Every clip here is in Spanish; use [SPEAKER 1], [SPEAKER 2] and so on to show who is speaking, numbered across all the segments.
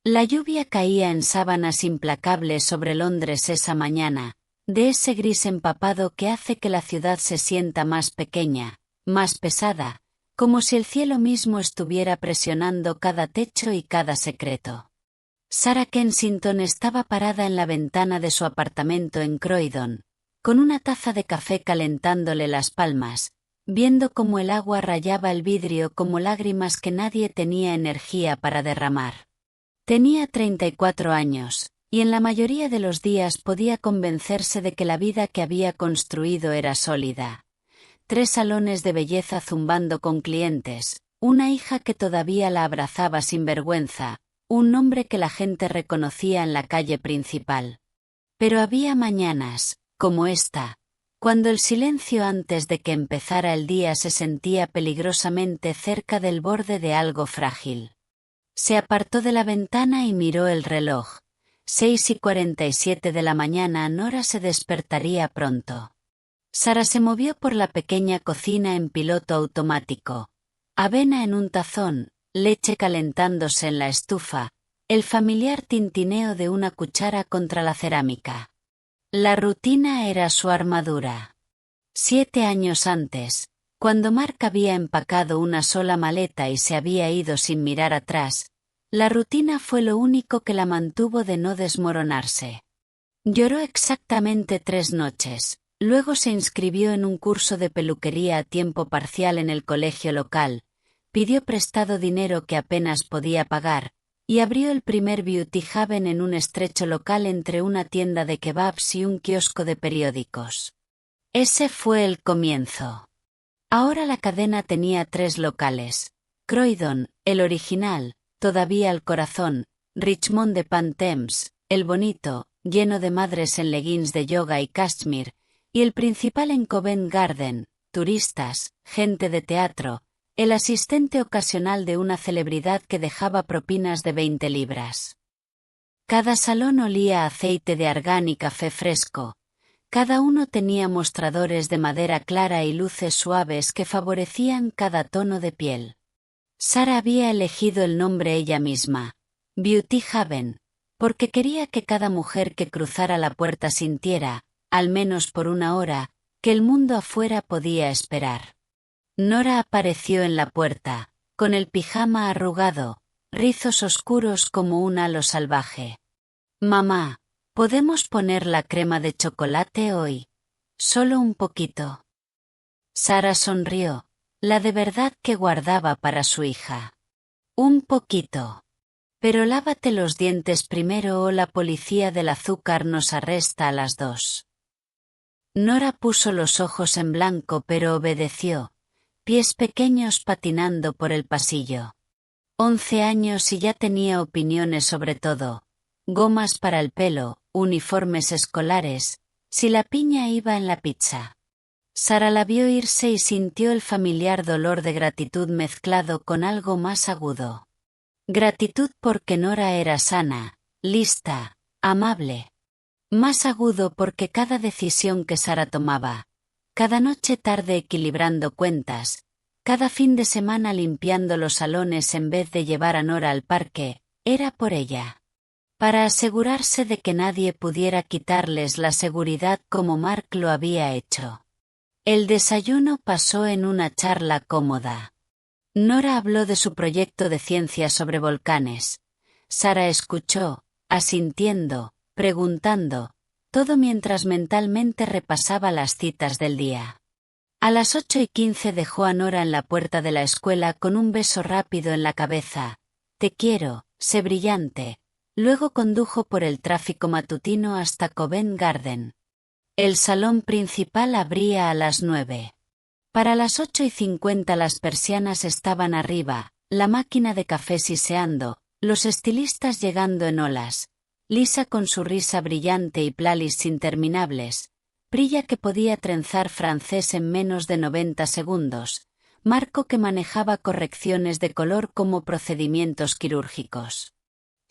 [SPEAKER 1] La lluvia caía en sábanas implacables sobre Londres esa mañana, de ese gris empapado que hace que la ciudad se sienta más pequeña, más pesada, como si el cielo mismo estuviera presionando cada techo y cada secreto. Sarah Kensington estaba parada en la ventana de su apartamento en Croydon, con una taza de café calentándole las palmas, viendo cómo el agua rayaba el vidrio como lágrimas que nadie tenía energía para derramar. Tenía 34 años, y en la mayoría de los días podía convencerse de que la vida que había construido era sólida. 3 salones de belleza zumbando con clientes, una hija que todavía la abrazaba sin vergüenza, un nombre que la gente reconocía en la calle principal. Pero había mañanas, como esta, cuando el silencio antes de que empezara el día se sentía peligrosamente cerca del borde de algo frágil. Se apartó de la ventana y miró el reloj. 6:47 de la mañana. Nora se despertaría pronto. Sarah se movió por la pequeña cocina en piloto automático. Avena en un tazón, leche calentándose en la estufa, el familiar tintineo de una cuchara contra la cerámica. La rutina era su armadura. 7 años antes, cuando Mark había empacado una sola maleta y se había ido sin mirar atrás, la rutina fue lo único que la mantuvo de no desmoronarse. Lloró exactamente 3 noches, luego se inscribió en un curso de peluquería a tiempo parcial en el colegio local, pidió prestado dinero que apenas podía pagar, y abrió el primer Beauty Haven en un estrecho local entre una tienda de kebabs y un kiosco de periódicos. Ese fue el comienzo. Ahora la cadena tenía 3 locales: Croydon, el original, todavía al corazón; Richmond upon Thames, el bonito, lleno de madres en leggings de yoga y cashmere; y el principal en Covent Garden, turistas, gente de teatro, el asistente ocasional de una celebridad que dejaba propinas de 20 libras. Cada salón olía a aceite de argán y café fresco. Cada uno tenía mostradores de madera clara y luces suaves que favorecían cada tono de piel. Sarah había elegido el nombre ella misma, Beauty Haven, porque quería que cada mujer que cruzara la puerta sintiera, al menos por una hora, que el mundo afuera podía esperar. Nora apareció en la puerta, con el pijama arrugado, rizos oscuros como un halo salvaje. «Mamá, ¿podemos poner la crema de chocolate hoy? Solo un poquito». Sarah sonrió, la de verdad que guardaba para su hija. «Un poquito. Pero lávate los dientes primero o la policía del azúcar nos arresta a las 2». Nora puso los ojos en blanco pero obedeció, pies pequeños patinando por el pasillo. 11 años y ya tenía opiniones sobre todo: gomas para el pelo, uniformes escolares, si la piña iba en la pizza. Sarah la vio irse y sintió el familiar dolor de gratitud mezclado con algo más agudo. Gratitud porque Nora era sana, lista, amable. Más agudo porque cada decisión que Sarah tomaba, cada noche tarde equilibrando cuentas, cada fin de semana limpiando los salones en vez de llevar a Nora al parque, era por ella. Para asegurarse de que nadie pudiera quitarles la seguridad como Mark lo había hecho. El desayuno pasó en una charla cómoda. Nora habló de su proyecto de ciencia sobre volcanes. Sarah escuchó, asintiendo, preguntando, todo mientras mentalmente repasaba las citas del día. A las 8:15 dejó a Nora en la puerta de la escuela con un beso rápido en la cabeza. «Te quiero, sé brillante». Luego condujo por el tráfico matutino hasta Covent Garden. El salón principal abría a las 9. Para las 8:50 las persianas estaban arriba, la máquina de café siseando, los estilistas llegando en olas, Lisa con su risa brillante y playlists interminables, Priya que podía trenzar francés en menos de 90 segundos, Marco que manejaba correcciones de color como procedimientos quirúrgicos.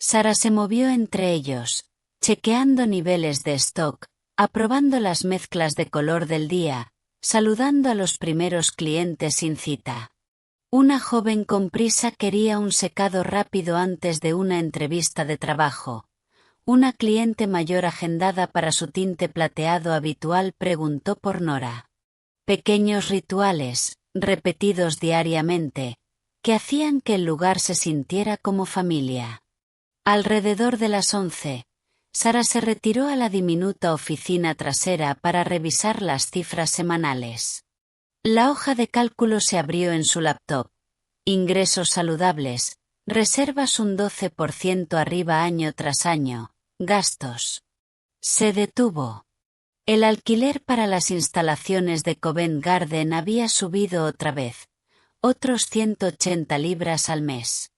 [SPEAKER 1] Sarah se movió entre ellos, chequeando niveles de stock, aprobando las mezclas de color del día, saludando a los primeros clientes sin cita. Una joven con prisa quería un secado rápido antes de una entrevista de trabajo. Una cliente mayor agendada para su tinte plateado habitual preguntó por Nora. Pequeños rituales, repetidos diariamente, que hacían que el lugar se sintiera como familia. Alrededor de las 11, Sara se retiró a la diminuta oficina trasera para revisar las cifras semanales. La hoja de cálculo se abrió en su laptop. Ingresos saludables, reservas un 12% arriba año tras año, gastos. Se detuvo. El alquiler para las instalaciones de Covent Garden había subido otra vez, otros 180 libras al mes.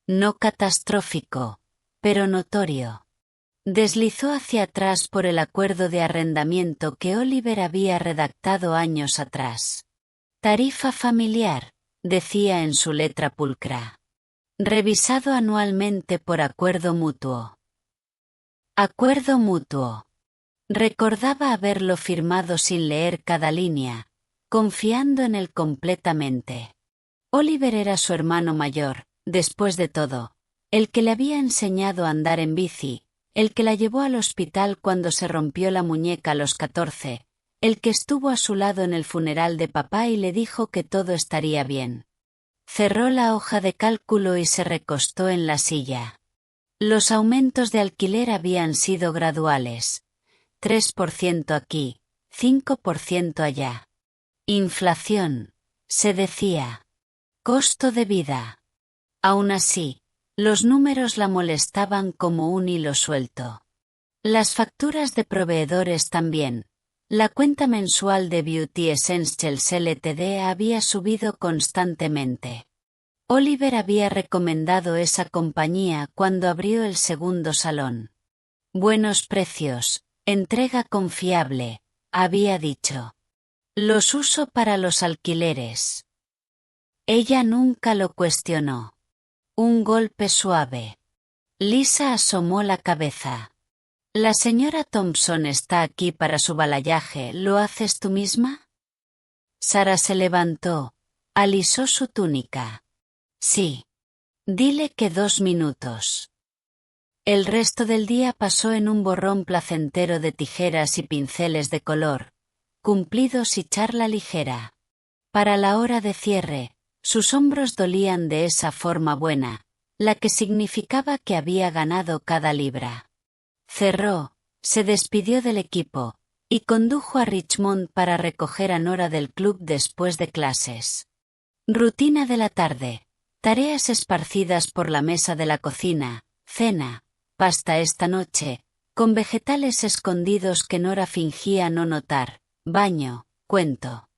[SPEAKER 1] No catastrófico, pero notorio. Deslizó hacia atrás por el acuerdo de arrendamiento que Oliver había redactado años atrás. Tarifa familiar, decía en su letra pulcra. Revisado anualmente por acuerdo mutuo. Acuerdo mutuo. Recordaba haberlo firmado sin leer cada línea, confiando en él completamente. Oliver era su hermano mayor, después de todo, el que le había enseñado a andar en bici, el que la llevó al hospital cuando se rompió la muñeca a los 14, el que estuvo a su lado en el funeral de papá y le dijo que todo estaría bien. Cerró la hoja de cálculo y se recostó en la silla. Los aumentos de alquiler habían sido graduales. 3% aquí, 5% allá. Inflación, se decía. Costo de vida. Aún así, los números la molestaban como un hilo suelto. Las facturas de proveedores también. La cuenta mensual de Beauty Essentials Ltd había subido constantemente. Oliver había recomendado esa compañía cuando abrió el segundo salón. Buenos precios, entrega confiable, había dicho. Los uso para los alquileres. Ella nunca lo cuestionó. Un golpe suave. Lisa asomó la cabeza. La señora Thompson está aquí para su balayaje, ¿lo haces tú misma? Sara se levantó, alisó su túnica. Sí. Dile que 2 minutos. El resto del día pasó en un borrón placentero de tijeras y pinceles de color, cumplidos y charla ligera. Para la hora de cierre, sus hombros dolían de esa forma buena, la que significaba que había ganado cada libra. Cerró, se despidió del equipo, y condujo a Richmond para recoger a Nora del club después de clases. Rutina de la tarde. Tareas esparcidas por la mesa de la cocina, cena, pasta esta noche, con vegetales escondidos que Nora fingía no notar, baño, cuento.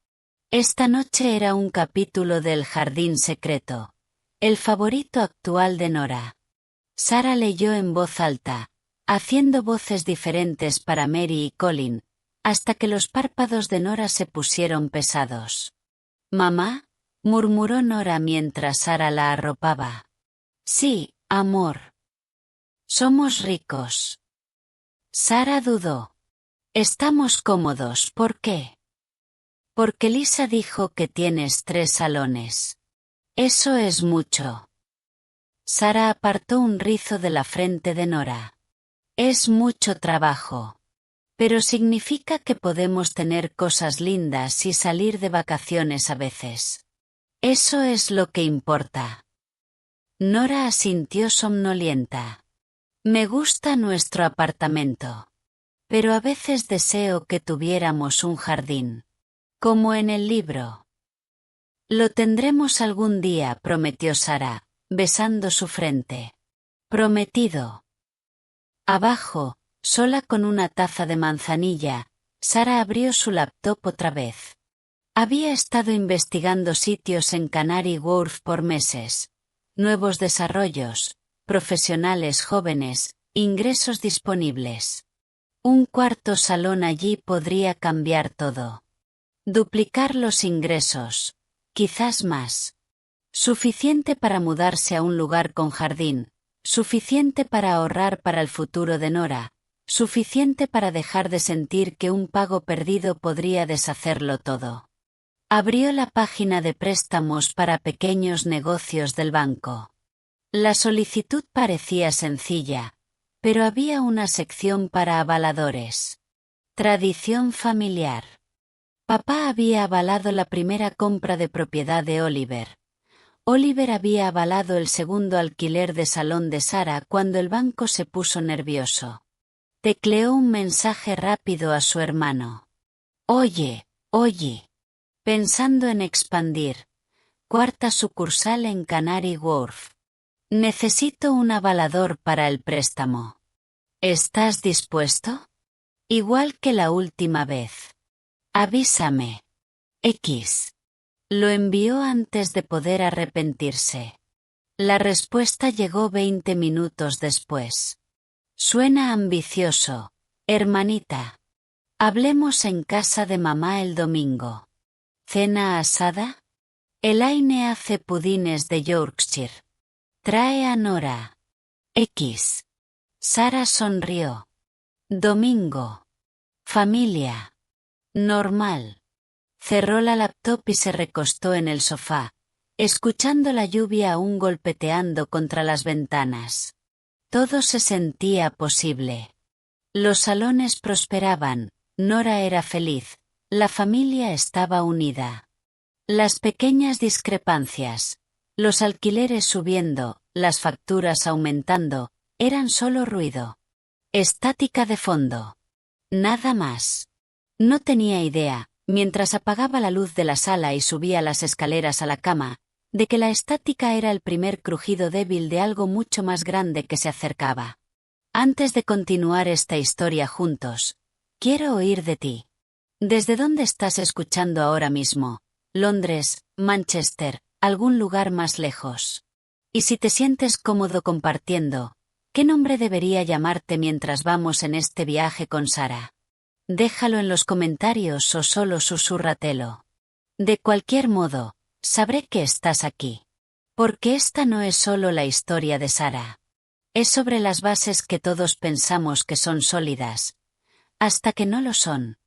[SPEAKER 1] Esta noche era un capítulo del Jardín Secreto, el favorito actual de Nora. Sara leyó en voz alta, haciendo voces diferentes para Mary y Colin, hasta que los párpados de Nora se pusieron pesados. «Mamá», murmuró Nora mientras Sara la arropaba. «Sí, amor. Somos ricos». Sara dudó. «Estamos cómodos, ¿por qué?» «Porque Lisa dijo que tienes 3 salones. Eso es mucho». Sara apartó un rizo de la frente de Nora. «Es mucho trabajo. Pero significa que podemos tener cosas lindas y salir de vacaciones a veces. Eso es lo que importa». Nora asintió somnolienta. «Me gusta nuestro apartamento. Pero a veces deseo que tuviéramos un jardín. Como en el libro». «Lo tendremos algún día», prometió Sara, besando su frente. «Prometido». Abajo, sola con una taza de manzanilla, Sara abrió su laptop otra vez. Había estado investigando sitios en Canary Wharf por meses. Nuevos desarrollos, profesionales jóvenes, ingresos disponibles. Un cuarto salón allí podría cambiar todo. Duplicar los ingresos, quizás más. Suficiente para mudarse a un lugar con jardín, suficiente para ahorrar para el futuro de Nora, suficiente para dejar de sentir que un pago perdido podría deshacerlo todo. Abrió la página de préstamos para pequeños negocios del banco. La solicitud parecía sencilla, pero había una sección para avaladores. Tradición familiar. Papá había avalado la primera compra de propiedad de Oliver. Oliver había avalado el segundo alquiler de salón de Sara cuando el banco se puso nervioso. Tecleó un mensaje rápido a su hermano. Oye. Pensando en expandir. Cuarta sucursal en Canary Wharf. Necesito un avalador para el préstamo. ¿Estás dispuesto? Igual que la última vez. Avísame. X. Lo envió antes de poder arrepentirse. La respuesta llegó 20 minutos después. Suena ambicioso, hermanita. Hablemos en casa de mamá el domingo. ¿Cena asada? Elaine hace pudines de Yorkshire. Trae a Nora. X. Sara sonrió. Domingo. Familia. Normal. Cerró la laptop y se recostó en el sofá, escuchando la lluvia aún golpeteando contra las ventanas. Todo se sentía posible. Los salones prosperaban, Nora era feliz, la familia estaba unida. Las pequeñas discrepancias, los alquileres subiendo, las facturas aumentando, eran solo ruido. Estática de fondo. Nada más. No tenía idea, mientras apagaba la luz de la sala y subía las escaleras a la cama, de que la estática era el primer crujido débil de algo mucho más grande que se acercaba. Antes de continuar esta historia juntos, quiero oír de ti. ¿Desde dónde estás escuchando ahora mismo? Londres, Manchester, algún lugar más lejos. Y si te sientes cómodo compartiendo, ¿qué nombre debería llamarte mientras vamos en este viaje con Sara? Déjalo en los comentarios o solo susúrratelo. De cualquier modo, sabré que estás aquí. Porque esta no es solo la historia de Sara. Es sobre las bases que todos pensamos que son sólidas. Hasta que no lo son.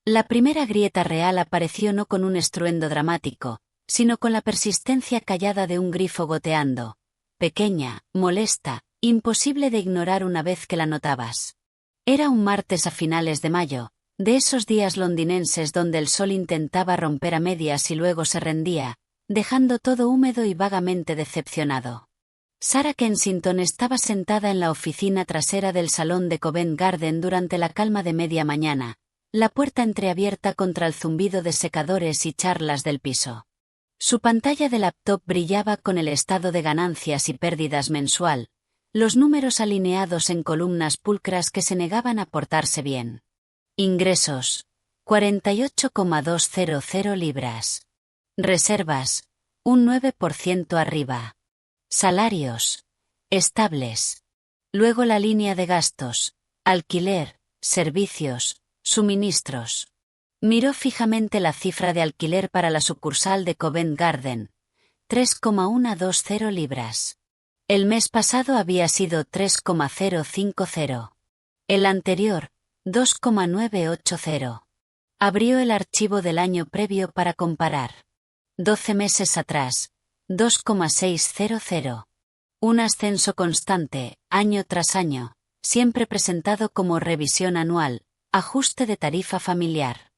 [SPEAKER 1] La primera grieta real apareció no con un estruendo dramático, sino con la persistencia callada de un grifo goteando. Pequeña, molesta, imposible de ignorar una vez que la notabas. Era un martes a finales de mayo, de esos días londinenses donde el sol intentaba romper a medias y luego se rendía, dejando todo húmedo y vagamente decepcionado. Sara Kensington estaba sentada en la oficina trasera del salón de Covent Garden durante la calma de media mañana, la puerta entreabierta contra el zumbido de secadores y charlas del piso. Su pantalla de laptop brillaba con el estado de ganancias y pérdidas mensual, los números alineados en columnas pulcras que se negaban a portarse bien. Ingresos: 48,200 libras. Reservas: un 9% arriba. Salarios: estables. Luego la línea de gastos: alquiler, servicios, suministros. Miró fijamente la cifra de alquiler para la sucursal de Covent Garden: 3,120 libras. El mes pasado había sido 3,050. El anterior, 2,980. Abrió el archivo del año previo para comparar. 12 meses atrás, 2,600. Un ascenso constante, año tras año, siempre presentado como revisión anual, ajuste de tarifa familiar.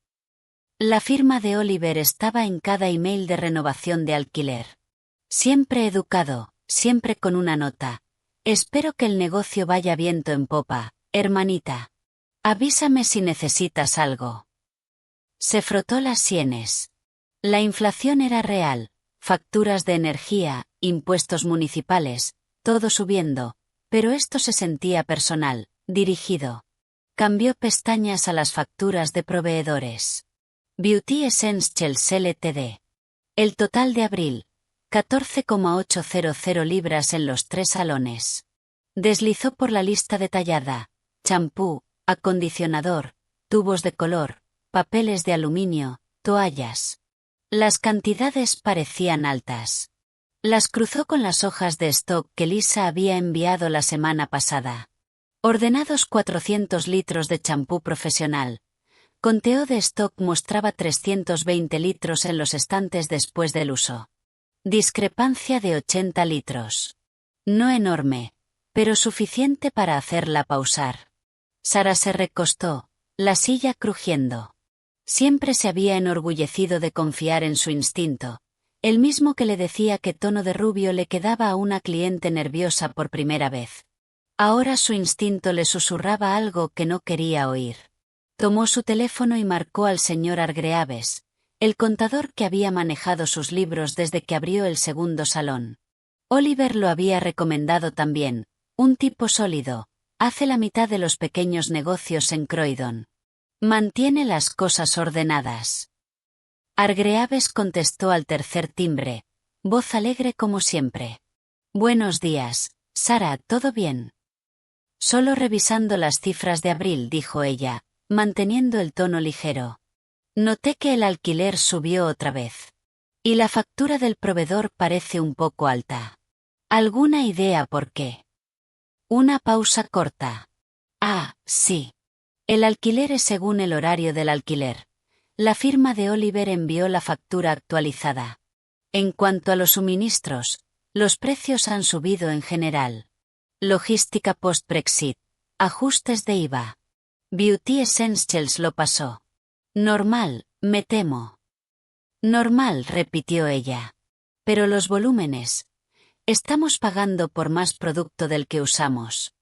[SPEAKER 1] La firma de Oliver estaba en cada email de renovación de alquiler. Siempre educado, siempre con una nota. Espero que el negocio vaya viento en popa, hermanita. Avísame si necesitas algo. Se frotó las sienes. La inflación era real, facturas de energía, impuestos municipales, todo subiendo, pero esto se sentía personal, dirigido. Cambió pestañas a las facturas de proveedores. Beauty Essentials Ltd. El total de abril: 14,800 libras en los 3 salones. Deslizó por la lista detallada: champú, acondicionador, tubos de color, papeles de aluminio, toallas. Las cantidades parecían altas. Las cruzó con las hojas de stock que Lisa había enviado la semana pasada. Ordenados 400 litros de champú profesional, Conteo de stock mostraba 320 litros en los estantes después del uso. Discrepancia de 80 litros. No enorme, pero suficiente para hacerla pausar. Sara se recostó, la silla crujiendo. Siempre se había enorgullecido de confiar en su instinto, el mismo que le decía qué tono de rubio le quedaba a una cliente nerviosa por primera vez. Ahora su instinto le susurraba algo que no quería oír. Tomó su teléfono y marcó al señor Hargreaves, el contador que había manejado sus libros desde que abrió el segundo salón. Oliver lo había recomendado también, un tipo sólido, hace la mitad de los pequeños negocios en Croydon. Mantiene las cosas ordenadas. Hargreaves contestó al tercer timbre, voz alegre como siempre. Buenos días, Sara, ¿todo bien? Solo revisando las cifras de abril, dijo ella, manteniendo el tono ligero. Noté que el alquiler subió otra vez. Y la factura del proveedor parece un poco alta. ¿Alguna idea por qué? Una pausa corta. Ah, sí. El alquiler es según el horario del alquiler. La firma de Oliver envió la factura actualizada. En cuanto a los suministros, los precios han subido en general. Logística post-Brexit. Ajustes de IVA. Beauty Essentials lo pasó. Normal, me temo. Normal, repitió ella. Pero los volúmenes. Estamos pagando por más producto del que usamos.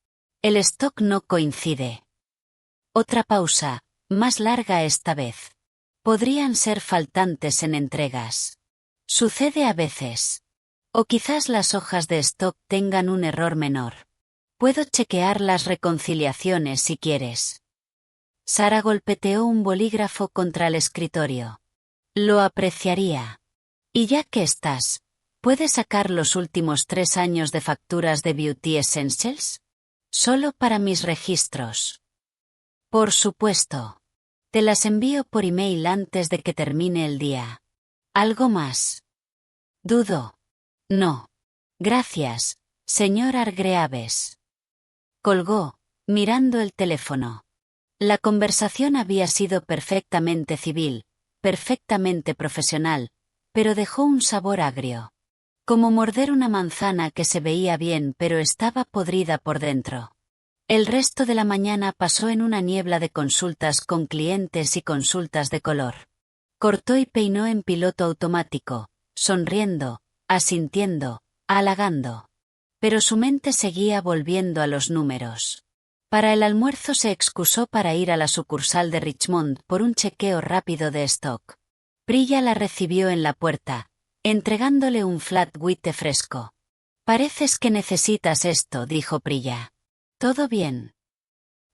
[SPEAKER 1] El stock no coincide. Otra pausa, más larga esta vez. Podrían ser faltantes en entregas. Sucede a veces. O quizás las hojas de stock tengan un error menor. Puedo chequear las reconciliaciones si quieres. Sara golpeteó un bolígrafo contra el escritorio. Lo apreciaría. Y ya que estás, ¿puedes sacar los últimos 3 años de facturas de Beauty Essentials? Solo para mis registros. Por supuesto. Te las envío por email antes de que termine el día. ¿Algo más? Dudo. No. Gracias, señor Hargreaves. Colgó, mirando el teléfono. La conversación había sido perfectamente civil, perfectamente profesional, pero dejó un sabor agrio. Como morder una manzana que se veía bien pero estaba podrida por dentro. El resto de la mañana pasó en una niebla de consultas con clientes y consultas de color. Cortó y peinó en piloto automático, sonriendo, asintiendo, halagando. Pero su mente seguía volviendo a los números. Para el almuerzo se excusó para ir a la sucursal de Richmond por un chequeo rápido de stock. Priya la recibió en la puerta, entregándole un flat white fresco. Pareces que necesitas esto, dijo Priya. ¿Todo bien?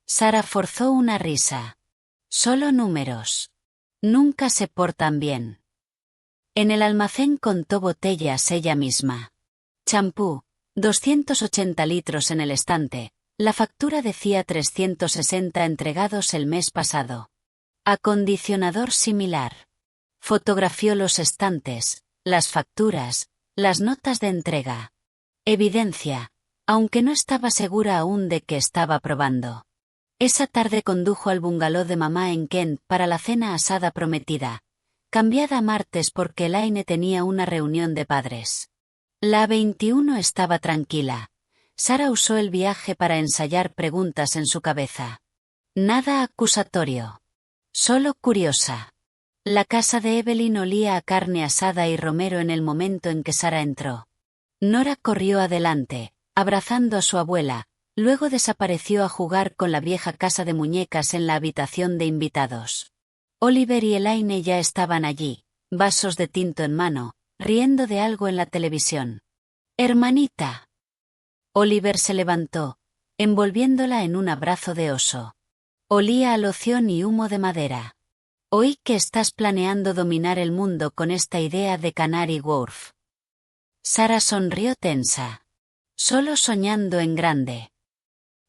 [SPEAKER 1] Sara forzó una risa. Solo números. Nunca se portan bien. En el almacén contó botellas ella misma. Champú, 280 litros en el estante. La factura decía 360 entregados el mes pasado. Acondicionador similar. Fotografió los estantes, las facturas, las notas de entrega. Evidencia, aunque no estaba segura aún de que estaba probando. Esa tarde condujo al bungalow de mamá en Kent para la cena asada prometida, cambiada a martes porque Elaine tenía una reunión de padres. La 21 estaba tranquila. Sara usó el viaje para ensayar preguntas en su cabeza. Nada acusatorio. Solo curiosa. La casa de Evelyn olía a carne asada y romero en el momento en que Sara entró. Nora corrió adelante, abrazando a su abuela, luego desapareció a jugar con la vieja casa de muñecas en la habitación de invitados. Oliver y Elaine ya estaban allí, vasos de tinto en mano, riendo de algo en la televisión. «Hermanita». Oliver se levantó, envolviéndola en un abrazo de oso. Olía a loción y humo de madera. Oí que estás planeando dominar el mundo con esta idea de Canary Wharf. Sara sonrió tensa. Solo soñando en grande.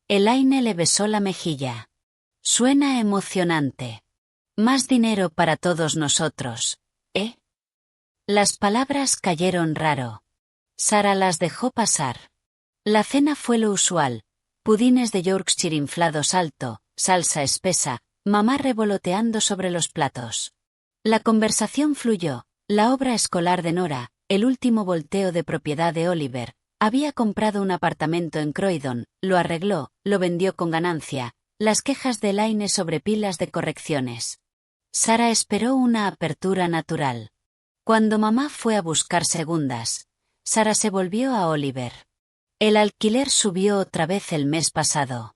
[SPEAKER 1] Elaine le besó la mejilla. Suena emocionante. Más dinero para todos nosotros, ¿eh? Las palabras cayeron raro. Sara las dejó pasar. La cena fue lo usual, pudines de Yorkshire inflados alto, salsa espesa, mamá revoloteando sobre los platos. La conversación fluyó, la obra escolar de Nora, el último volteo de propiedad de Oliver. Había comprado un apartamento en Croydon, lo arregló, lo vendió con ganancia, las quejas de Elaine sobre pilas de correcciones. Sarah esperó una apertura natural. Cuando mamá fue a buscar segundas, Sarah se volvió a Oliver. El alquiler subió otra vez el mes pasado.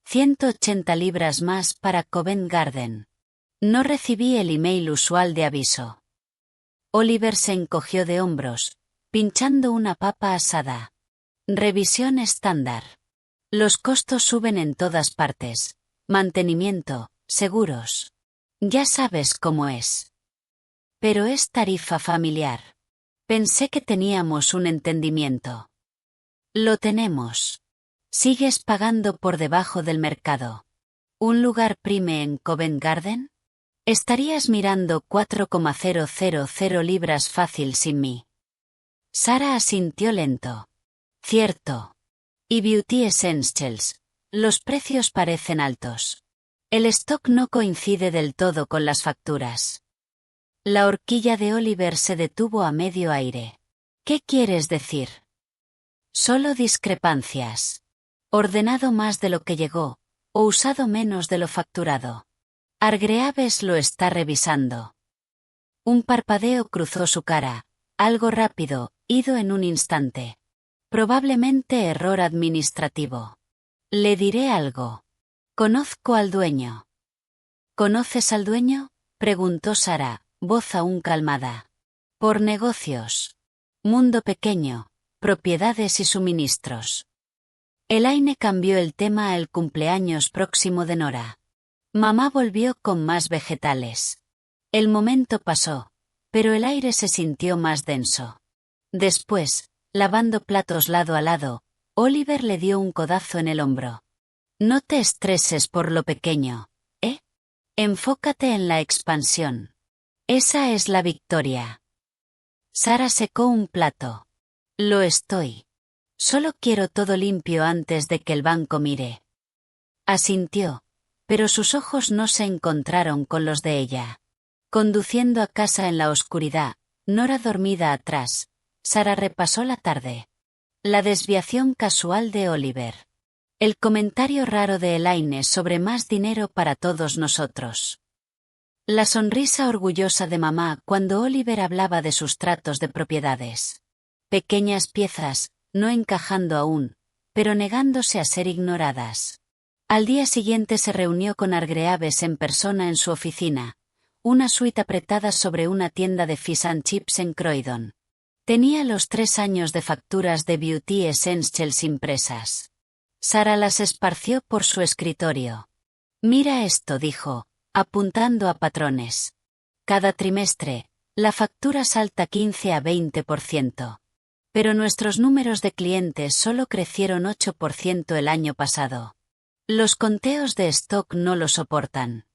[SPEAKER 1] 180 libras más para Covent Garden. No recibí el email usual de aviso. Oliver se encogió de hombros, pinchando una papa asada. Revisión estándar. Los costos suben en todas partes. Mantenimiento, seguros. Ya sabes cómo es. Pero es tarifa familiar. Pensé que teníamos un entendimiento. Lo tenemos. Sigues pagando por debajo del mercado. ¿Un lugar prime en Covent Garden? Estarías mirando 4,000 libras fácil sin mí. Sarah asintió lento. Cierto. Y Beauty Essentials. Los precios parecen altos. El stock no coincide del todo con las facturas. La horquilla de Oliver se detuvo a medio aire. ¿Qué quieres decir? Solo discrepancias. Ordenado más de lo que llegó, o usado menos de lo facturado. Hargreaves lo está revisando. Un parpadeo cruzó su cara, algo rápido, ido en un instante. Probablemente error administrativo. Le diré algo. Conozco al dueño. ¿Conoces al dueño? Preguntó Sarah, voz aún calmada. Por negocios. Mundo pequeño, propiedades y suministros. Elaine cambió el tema al cumpleaños próximo de Nora. Mamá volvió con más vegetales. El momento pasó, pero el aire se sintió más denso. Después, lavando platos lado a lado, Oliver le dio un codazo en el hombro. No te estreses por lo pequeño, ¿eh? Enfócate en la expansión. Esa es la victoria. Sarah secó un plato. Lo estoy. Solo quiero todo limpio antes de que el banco mire. Asintió, pero sus ojos no se encontraron con los de ella. Conduciendo a casa en la oscuridad, Nora dormida atrás, Sarah repasó la tarde. La desviación casual de Oliver. El comentario raro de Elaine sobre más dinero para todos nosotros. La sonrisa orgullosa de mamá cuando Oliver hablaba de sus tratos de propiedades. Pequeñas piezas, no encajando aún, pero negándose a ser ignoradas. Al día siguiente se reunió con Hargreaves en persona en su oficina, una suite apretada sobre una tienda de fish and chips en Croydon. Tenía los 3 años de facturas de Beauty Essentials impresas. Sarah las esparció por su escritorio. Mira esto, dijo, apuntando a patrones. Cada trimestre, la factura salta 15 a 20%. Pero nuestros números de clientes solo crecieron 8% el año pasado. Los conteos de stock no lo soportan.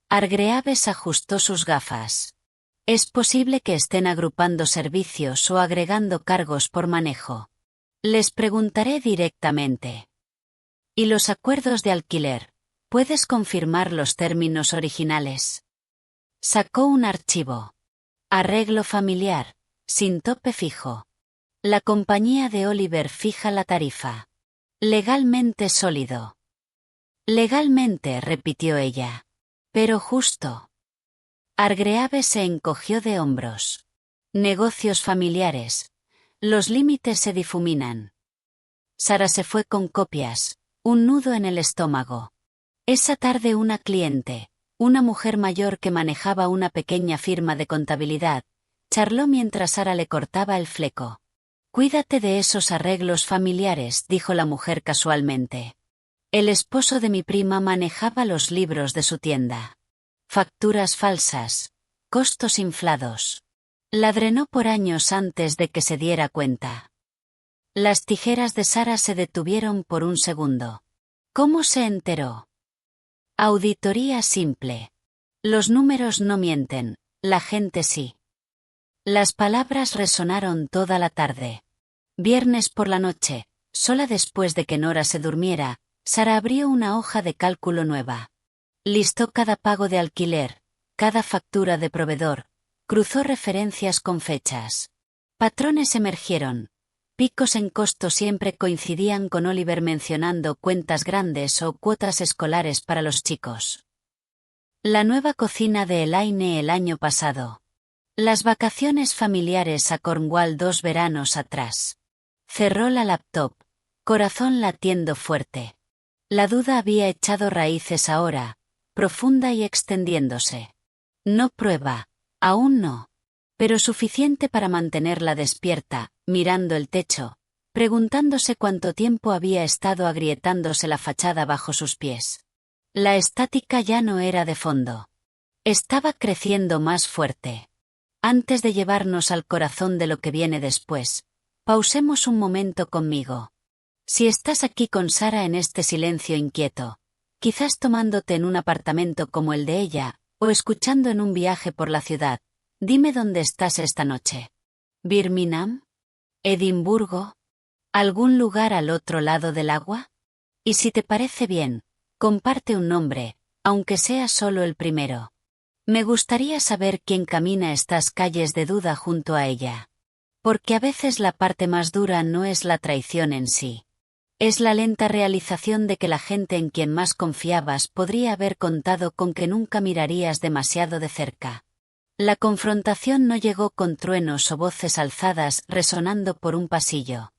[SPEAKER 1] Hargreaves ajustó sus gafas. Es posible que estén agrupando servicios o agregando cargos por manejo. Les preguntaré directamente. ¿Y los acuerdos de alquiler? ¿Puedes confirmar los términos originales? Sacó un archivo. Arreglo familiar, sin tope fijo. La compañía de Oliver fija la tarifa. Legalmente sólido. Legalmente, repitió ella. Pero justo. Hargreaves se encogió de hombros. Negocios familiares. Los límites se difuminan. Sarah se fue con copias, un nudo en el estómago. Esa tarde una cliente, una mujer mayor que manejaba una pequeña firma de contabilidad, charló mientras Sarah le cortaba el fleco. Cuídate de esos arreglos familiares, dijo la mujer casualmente. El esposo de mi prima manejaba los libros de su tienda. Facturas falsas, costos inflados. La drenó por años antes de que se diera cuenta. Las tijeras de Sarah se detuvieron por un segundo. ¿Cómo se enteró? Auditoría simple. Los números no mienten, la gente sí. Las palabras resonaron toda la tarde. Viernes por la noche, sola después de que Nora se durmiera, Sarah abrió una hoja de cálculo nueva. Listó cada pago de alquiler, cada factura de proveedor, cruzó referencias con fechas. Patrones emergieron. Picos en costo siempre coincidían con Oliver mencionando cuentas grandes o cuotas escolares para los chicos. La nueva cocina de Elaine el año pasado. Las vacaciones familiares a Cornwall 2 veranos atrás. Cerró la laptop, corazón latiendo fuerte. La duda había echado raíces ahora, profunda y extendiéndose. No prueba, aún no. Pero suficiente para mantenerla despierta, mirando el techo, preguntándose cuánto tiempo había estado agrietándose la fachada bajo sus pies. La estática ya no era de fondo. Estaba creciendo más fuerte. Antes de llevarnos al corazón de lo que viene después, pausemos un momento conmigo. Si estás aquí con Sara en este silencio inquieto, quizás tomándote en un apartamento como el de ella, o escuchando en un viaje por la ciudad, dime dónde estás esta noche. ¿Birmingham? ¿Edimburgo? ¿Algún lugar al otro lado del agua? Y si te parece bien, comparte un nombre, aunque sea solo el primero. Me gustaría saber quién camina estas calles de duda junto a ella. Porque a veces la parte más dura no es la traición en sí. Es la lenta realización de que la gente en quien más confiabas podría haber contado con que nunca mirarías demasiado de cerca. La confrontación no llegó con truenos o voces alzadas resonando por un pasillo.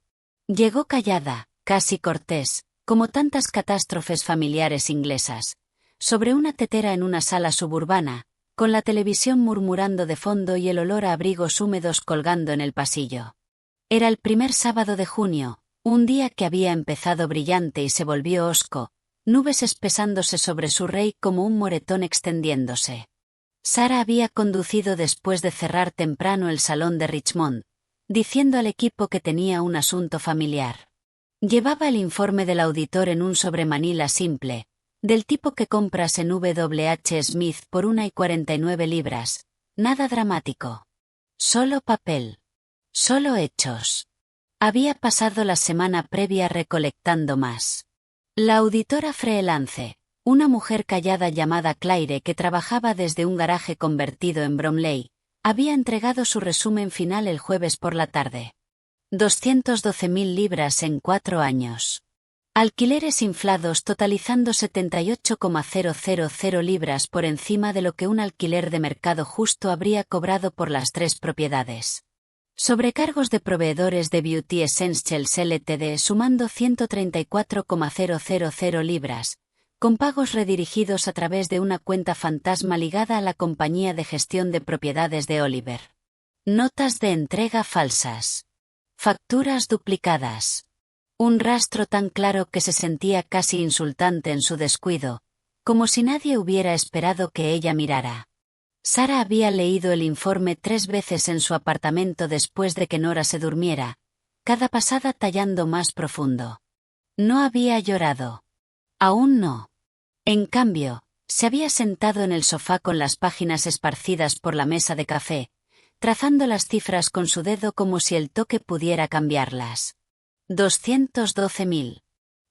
[SPEAKER 1] Llegó callada, casi cortés, como tantas catástrofes familiares inglesas, sobre una tetera en una sala suburbana, con la televisión murmurando de fondo y el olor a abrigos húmedos colgando en el pasillo. Era el primer sábado de junio, un día que había empezado brillante y se volvió hosco, nubes espesándose sobre su rey como un moretón extendiéndose. Sara había conducido después de cerrar temprano el salón de Richmond, diciendo al equipo que tenía un asunto familiar. Llevaba el informe del auditor en un sobremanila simple, del tipo que compras en W.H. Smith por 1,49 libras, nada dramático. Solo papel. Solo hechos. Había pasado la semana previa recolectando más. La auditora freelance, una mujer callada llamada Claire que trabajaba desde un garaje convertido en Bromley, había entregado su resumen final el jueves por la tarde. 212.000 libras en 4 años. Alquileres inflados totalizando 78,000 libras por encima de lo que un alquiler de mercado justo habría cobrado por las 3 propiedades. Sobrecargos de proveedores de Beauty Essentials Ltd sumando 134,000 libras, con pagos redirigidos a través de una cuenta fantasma ligada a la compañía de gestión de propiedades de Oliver. Notas de entrega falsas. Facturas duplicadas. Un rastro tan claro que se sentía casi insultante en su descuido, como si nadie hubiera esperado que ella mirara. Sara había leído el informe 3 veces en su apartamento después de que Nora se durmiera, cada pasada tallando más profundo. No había llorado. Aún no. En cambio, se había sentado en el sofá con las páginas esparcidas por la mesa de café, trazando las cifras con su dedo como si el toque pudiera cambiarlas. 212.000.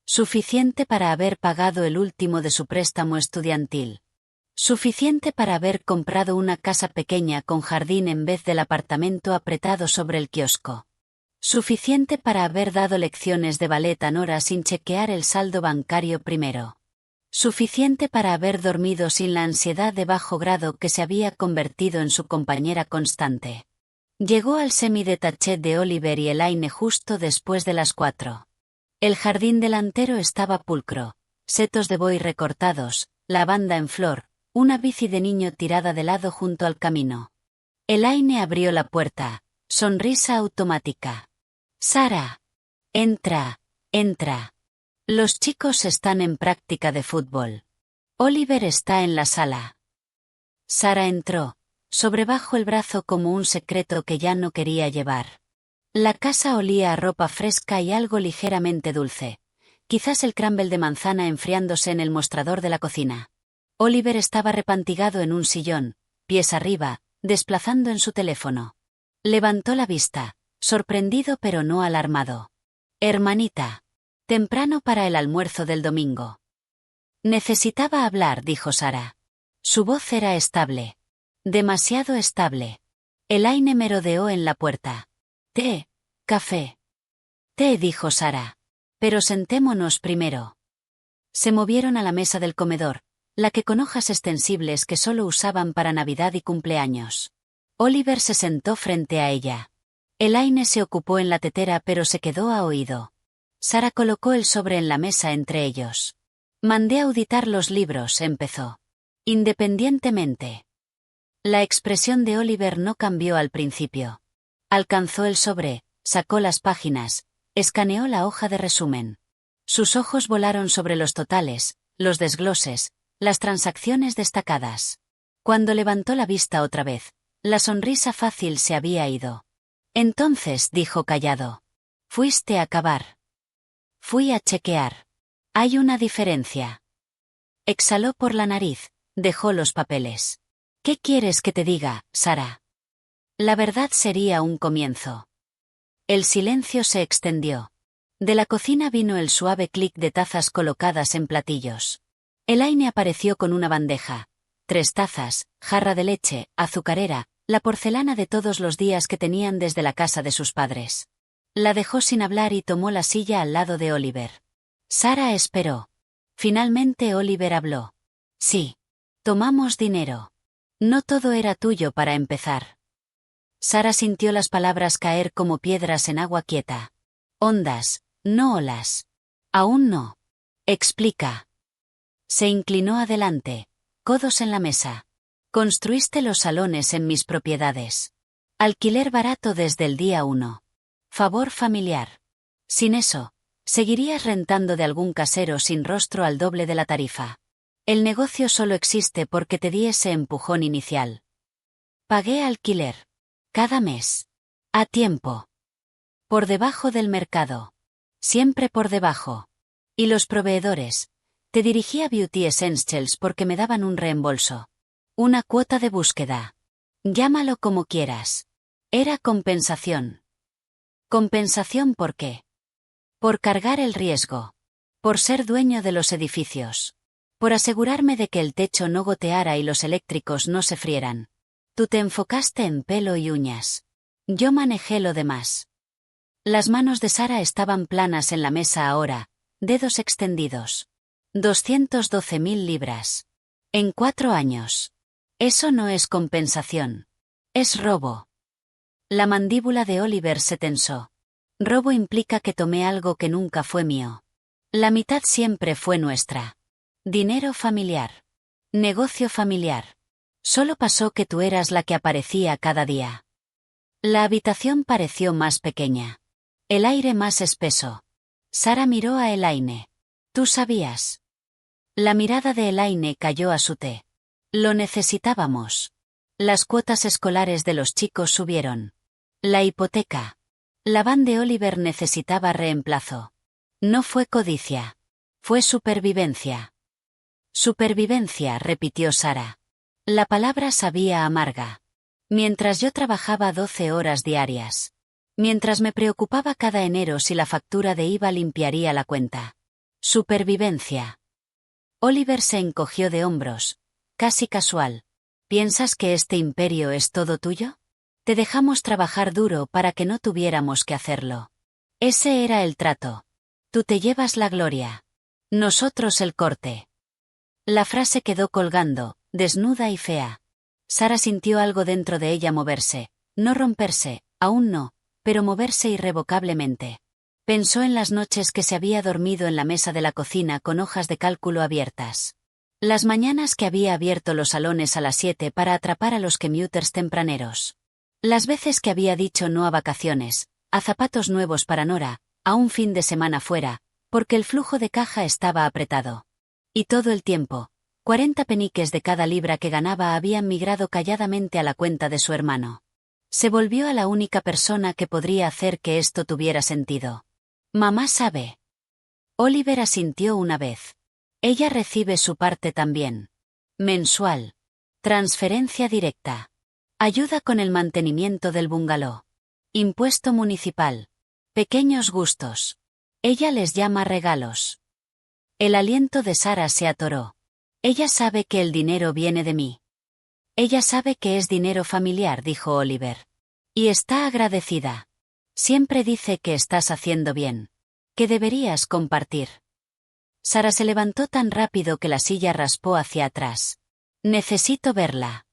[SPEAKER 1] Suficiente para haber pagado el último de su préstamo estudiantil. Suficiente para haber comprado una casa pequeña con jardín en vez del apartamento apretado sobre el kiosco. Suficiente para haber dado lecciones de ballet a Nora sin chequear el saldo bancario primero. Suficiente para haber dormido sin la ansiedad de bajo grado que se había convertido en su compañera constante. Llegó al semi-detached de Oliver y Elaine justo después de las 4. El jardín delantero estaba pulcro, setos de buey recortados, lavanda en flor, una bici de niño tirada de lado junto al camino. Elaine abrió la puerta, sonrisa automática. «Sara. Entra, entra. Los chicos están en práctica de fútbol. Oliver está en la sala». Sara entró, sobre bajo el brazo como un secreto que ya no quería llevar. La casa olía a ropa fresca y algo ligeramente dulce, quizás el crumble de manzana enfriándose en el mostrador de la cocina. Oliver estaba repantigado en un sillón, pies arriba, desplazando en su teléfono. Levantó la vista, sorprendido pero no alarmado. «Hermanita. Temprano para el almuerzo del domingo». Necesitaba hablar, dijo Sara. Su voz era estable. Demasiado estable. Elaine merodeó en la puerta. Té, café. Té, dijo Sara. Pero sentémonos primero. Se movieron a la mesa del comedor, la que con hojas extensibles que solo usaban para Navidad y cumpleaños. Oliver se sentó frente a ella. Elaine se ocupó en la tetera pero se quedó a oído. Sara colocó el sobre en la mesa entre ellos. Mandé auditar los libros, empezó. Independientemente. La expresión de Oliver no cambió al principio. Alcanzó el sobre, sacó las páginas, escaneó la hoja de resumen. Sus ojos volaron sobre los totales, los desgloses, las transacciones destacadas. Cuando levantó la vista otra vez, la sonrisa fácil se había ido. Entonces, dijo callado. Fuiste a acabar. Fui a chequear. Hay una diferencia. Exhaló por la nariz, dejó los papeles. ¿Qué quieres que te diga, Sara? La verdad sería un comienzo. El silencio se extendió. De la cocina vino el suave clic de tazas colocadas en platillos. Elaine apareció con una bandeja. 3 tazas, jarra de leche, azucarera, la porcelana de todos los días que tenían desde la casa de sus padres. La dejó sin hablar y tomó la silla al lado de Oliver. Sara esperó. Finalmente Oliver habló. Sí. Tomamos dinero. No todo era tuyo para empezar. Sara sintió las palabras caer como piedras en agua quieta. Ondas, no olas. Aún no. Explica. Se inclinó adelante, codos en la mesa. Construiste los salones en mis propiedades. Alquiler barato desde el día 1. Favor familiar. Sin eso, seguirías rentando de algún casero sin rostro al doble de la tarifa. El negocio solo existe porque te di ese empujón inicial. Pagué alquiler. Cada mes. A tiempo. Por debajo del mercado. Siempre por debajo. Y los proveedores. Te dirigí a Beauty Essentials porque me daban un reembolso. Una cuota de búsqueda. Llámalo como quieras. Era compensación. ¿Compensación por qué? Por cargar el riesgo. Por ser dueño de los edificios. Por asegurarme de que el techo no goteara y los eléctricos no se frieran. Tú te enfocaste en pelo y uñas. Yo manejé lo demás. Las manos de Sara estaban planas en la mesa ahora, dedos extendidos. 212.000 libras. En 4 años. Eso no es compensación. Es robo. La mandíbula de Oliver se tensó. Robo implica que tomé algo que nunca fue mío. La mitad siempre fue nuestra. Dinero familiar. Negocio familiar. Solo pasó que tú eras la que aparecía cada día. La habitación pareció más pequeña. El aire más espeso. Sara miró a Elaine. ¿Tú sabías? La mirada de Elaine cayó a su té. Lo necesitábamos. Las cuotas escolares de los chicos subieron. La hipoteca. La van de Oliver necesitaba reemplazo. No fue codicia. Fue supervivencia. Supervivencia, repitió Sara. La palabra sabía amarga. Mientras yo trabajaba 12 horas diarias. Mientras me preocupaba cada enero si la factura de IVA limpiaría la cuenta. Supervivencia. Oliver se encogió de hombros, casi casual. ¿Piensas que este imperio es todo tuyo? Te dejamos trabajar duro para que no tuviéramos que hacerlo. Ese era el trato. Tú te llevas la gloria. Nosotros el corte. La frase quedó colgando, desnuda y fea. Sara sintió algo dentro de ella moverse, no romperse, aún no, pero moverse irrevocablemente. Pensó en las noches que se había dormido en la mesa de la cocina con hojas de cálculo abiertas. Las mañanas que había abierto los salones a las 7 para atrapar a los commuters tempraneros. Las veces que había dicho no a vacaciones, a zapatos nuevos para Nora, a un fin de semana fuera, porque el flujo de caja estaba apretado. Y todo el tiempo, 40 peniques de cada libra que ganaba habían migrado calladamente a la cuenta de su hermano. Se volvió a la única persona que podría hacer que esto tuviera sentido. Mamá sabe. Oliver asintió una vez. Ella recibe su parte también. Mensual. Transferencia directa. Ayuda con el mantenimiento del bungalow. Impuesto municipal. Pequeños gustos. Ella les llama regalos. El aliento de Sara se atoró. Ella sabe que el dinero viene de mí. Ella sabe que es dinero familiar, dijo Oliver. Y está agradecida. Siempre dice que estás haciendo bien. Que deberías compartir. Sara se levantó tan rápido que la silla raspó hacia atrás. Necesito verla.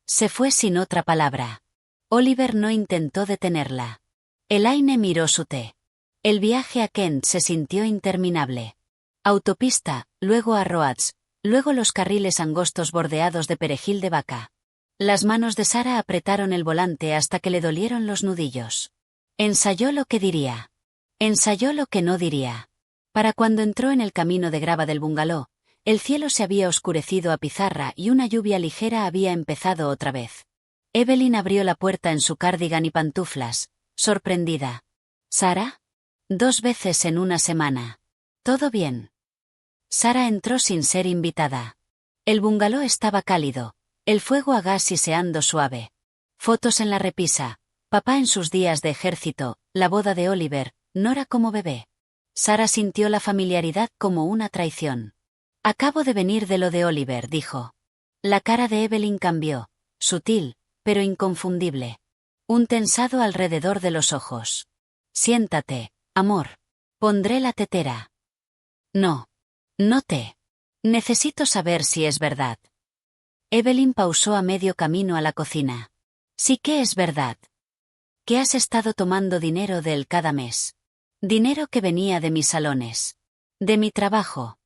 [SPEAKER 1] Se fue sin otra palabra. Oliver no intentó detenerla. Elaine miró su té. El viaje a Kent se sintió interminable. Autopista, luego a Roads, luego los carriles angostos bordeados de perejil de vaca. Las manos de Sara apretaron el volante hasta que le dolieron los nudillos. Ensayó lo que diría. Ensayó lo que no diría. Para cuando entró en el camino de grava del bungalow, el cielo se había oscurecido a pizarra y una lluvia ligera había empezado otra vez. Evelyn abrió la puerta en su cardigan y pantuflas, sorprendida. ¿Sara? 2 veces en una semana. ¿Todo bien? Sara entró sin ser invitada. El bungalow estaba cálido, el fuego a gas siseando suave. Fotos en la repisa, papá en sus días de ejército, la boda de Oliver, Nora como bebé. Sara sintió la familiaridad como una traición. Acabo de venir de lo de Oliver, dijo. La cara de Evelyn cambió, sutil, pero inconfundible. Un tensado alrededor de los ojos. Siéntate, amor. Pondré la tetera. No. No te. Necesito saber si es verdad. Evelyn pausó a medio camino a la cocina. Sí que es verdad. Que has estado tomando dinero de él cada mes. Dinero que venía de mis salones. De mi trabajo.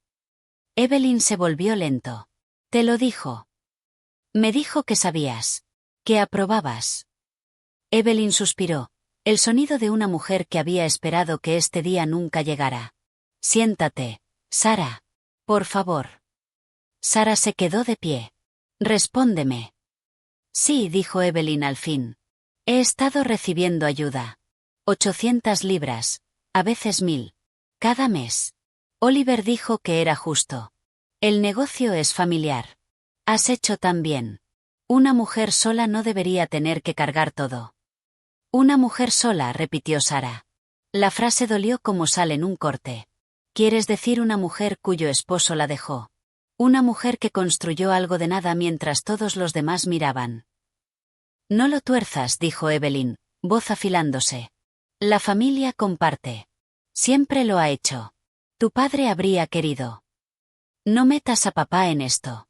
[SPEAKER 1] Evelyn se volvió lento. ¿Te lo dijo? Me dijo que sabías. Que aprobabas. Evelyn suspiró. El sonido de una mujer que había esperado que este día nunca llegara. Siéntate, Sara. Por favor. Sara se quedó de pie. Respóndeme. Sí, dijo Evelyn al fin. He estado recibiendo ayuda. 800 libras. A veces 1000. Cada mes. Oliver dijo que era justo. El negocio es familiar. Has hecho tan bien. Una mujer sola no debería tener que cargar todo. Una mujer sola, repitió Sara. La frase dolió como sal en un corte. ¿Quieres decir una mujer cuyo esposo la dejó? Una mujer que construyó algo de nada mientras todos los demás miraban. No lo tuerzas, dijo Evelyn, voz afilándose. La familia comparte. Siempre lo ha hecho. Tu padre habría querido. No metas a papá en esto.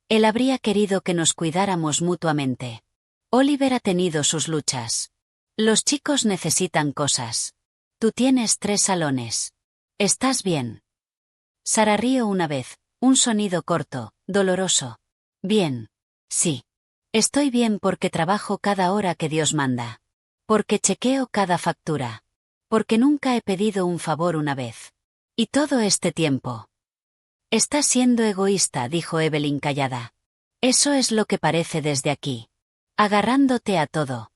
[SPEAKER 1] Él habría querido que nos cuidáramos mutuamente. Oliver ha tenido sus luchas. Los chicos necesitan cosas. Tú tienes 3 salones. ¿Estás bien? Sara rió una vez, un sonido corto, doloroso. Bien. Sí. Estoy bien porque trabajo cada hora que Dios manda. Porque chequeo cada factura. Porque nunca he pedido un favor una vez. Y todo este tiempo. Estás siendo egoísta, dijo Evelyn callada. Eso es lo que parece desde aquí. Agarrándote a todo.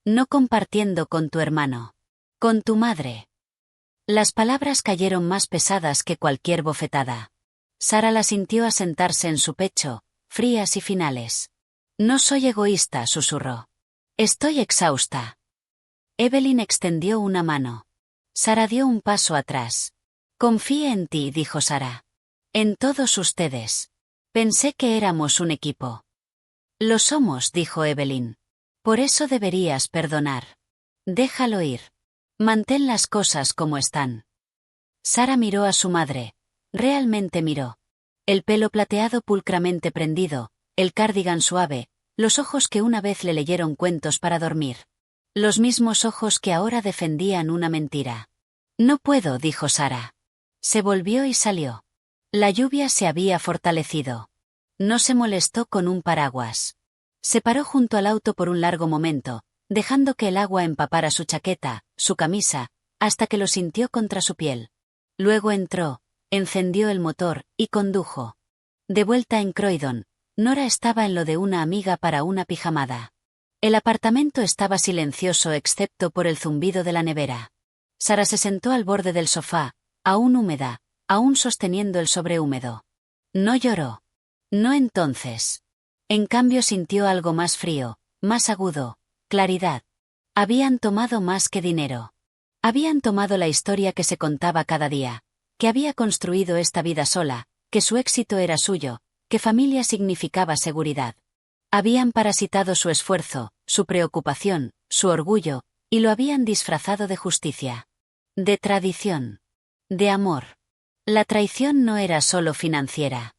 [SPEAKER 1] No compartiendo con tu hermano. Con tu madre. Las palabras cayeron más pesadas que cualquier bofetada. Sara las sintió asentarse en su pecho, frías y finales. No soy egoísta, susurró. Estoy exhausta. Evelyn extendió una mano. Sara dio un paso atrás. Confíe en ti, dijo Sara. En todos ustedes. Pensé que éramos un equipo. Lo somos, dijo Evelyn. Por eso deberías perdonar. Déjalo ir. Mantén las cosas como están. Sara miró a su madre. Realmente miró. El pelo plateado pulcramente prendido, el cardigan suave, los ojos que una vez le leyeron cuentos para dormir. Los mismos ojos que ahora defendían una mentira. No puedo, dijo Sara. Se volvió y salió. La lluvia se había fortalecido. No se molestó con un paraguas. Se paró junto al auto por un largo momento, dejando que el agua empapara su chaqueta, su camisa, hasta que lo sintió contra su piel. Luego entró, encendió el motor, y condujo. De vuelta en Croydon, Nora estaba en lo de una amiga para una pijamada. El apartamento estaba silencioso excepto por el zumbido de la nevera. Sara se sentó al borde del sofá, aún húmeda, aún sosteniendo el sobrehúmedo. No lloró. No entonces. En cambio sintió algo más frío, más agudo, claridad. Habían tomado más que dinero. Habían tomado la historia que se contaba cada día, que había construido esta vida sola, que su éxito era suyo, que familia significaba seguridad. Habían parasitado su esfuerzo, su preocupación, su orgullo, y lo habían disfrazado de justicia. De tradición. De amor. La traición no era solo financiera.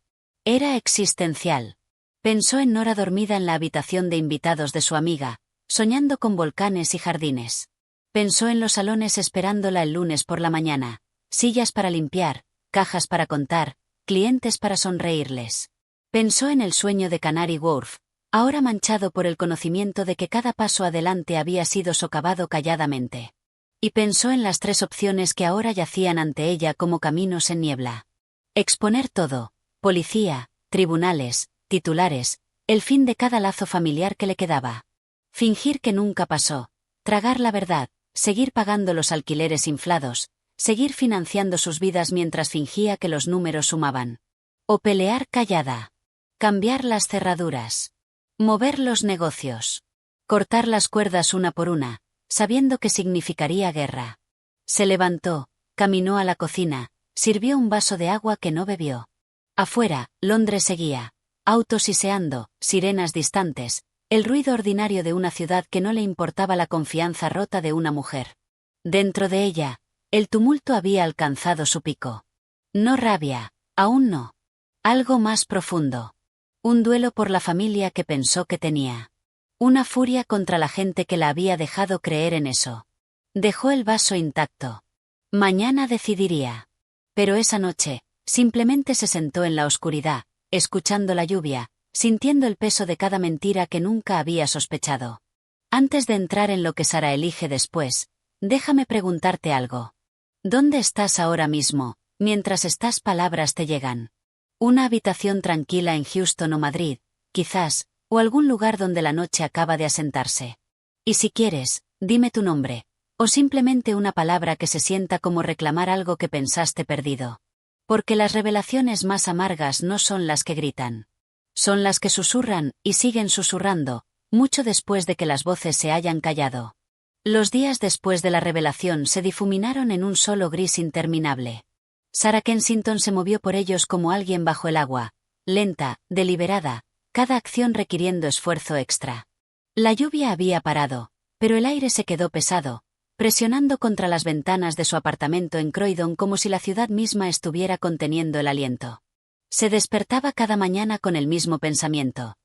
[SPEAKER 1] Era existencial. Pensó en Nora dormida en la habitación de invitados de su amiga, soñando con volcanes y jardines. Pensó en los salones esperándola el lunes por la mañana, sillas para limpiar, cajas para contar, clientes para sonreírles. Pensó en el sueño de Canary Wharf, ahora manchado por el conocimiento de que cada paso adelante había sido socavado calladamente. Y pensó en las 3 opciones que ahora yacían ante ella como caminos en niebla. Exponer todo, policía, tribunales, titulares, el fin de cada lazo familiar que le quedaba. Fingir que nunca pasó, tragar la verdad, seguir pagando los alquileres inflados, seguir financiando sus vidas mientras fingía que los números sumaban. O pelear callada. Cambiar las cerraduras. Mover los negocios. Cortar las cuerdas una por una, sabiendo que significaría guerra. Se levantó, caminó a la cocina, sirvió un vaso de agua que no bebió. Afuera, Londres seguía. Autos siseando, sirenas distantes, el ruido ordinario de una ciudad que no le importaba la confianza rota de una mujer. Dentro de ella, el tumulto había alcanzado su pico. No rabia, aún no. Algo más profundo. Un duelo por la familia que pensó que tenía. Una furia contra la gente que la había dejado creer en eso. Dejó el vaso intacto. Mañana decidiría. Pero esa noche, simplemente se sentó en la oscuridad, escuchando la lluvia, sintiendo el peso de cada mentira que nunca había sospechado. Antes de entrar en lo que Sara elige después, déjame preguntarte algo. ¿Dónde estás ahora mismo, mientras estas palabras te llegan? Una habitación tranquila en Houston o Madrid, quizás, o algún lugar donde la noche acaba de asentarse. Y si quieres, dime tu nombre, o simplemente una palabra que se sienta como reclamar algo que pensaste perdido. Porque las revelaciones más amargas no son las que gritan. Son las que susurran y siguen susurrando, mucho después de que las voces se hayan callado. Los días después de la revelación se difuminaron en un solo gris interminable. Sara Kensington se movió por ellos como alguien bajo el agua, lenta, deliberada, cada acción requiriendo esfuerzo extra. La lluvia había parado, pero el aire se quedó pesado, presionando contra las ventanas de su apartamento en Croydon como si la ciudad misma estuviera conteniendo el aliento. Se despertaba cada mañana con el mismo pensamiento.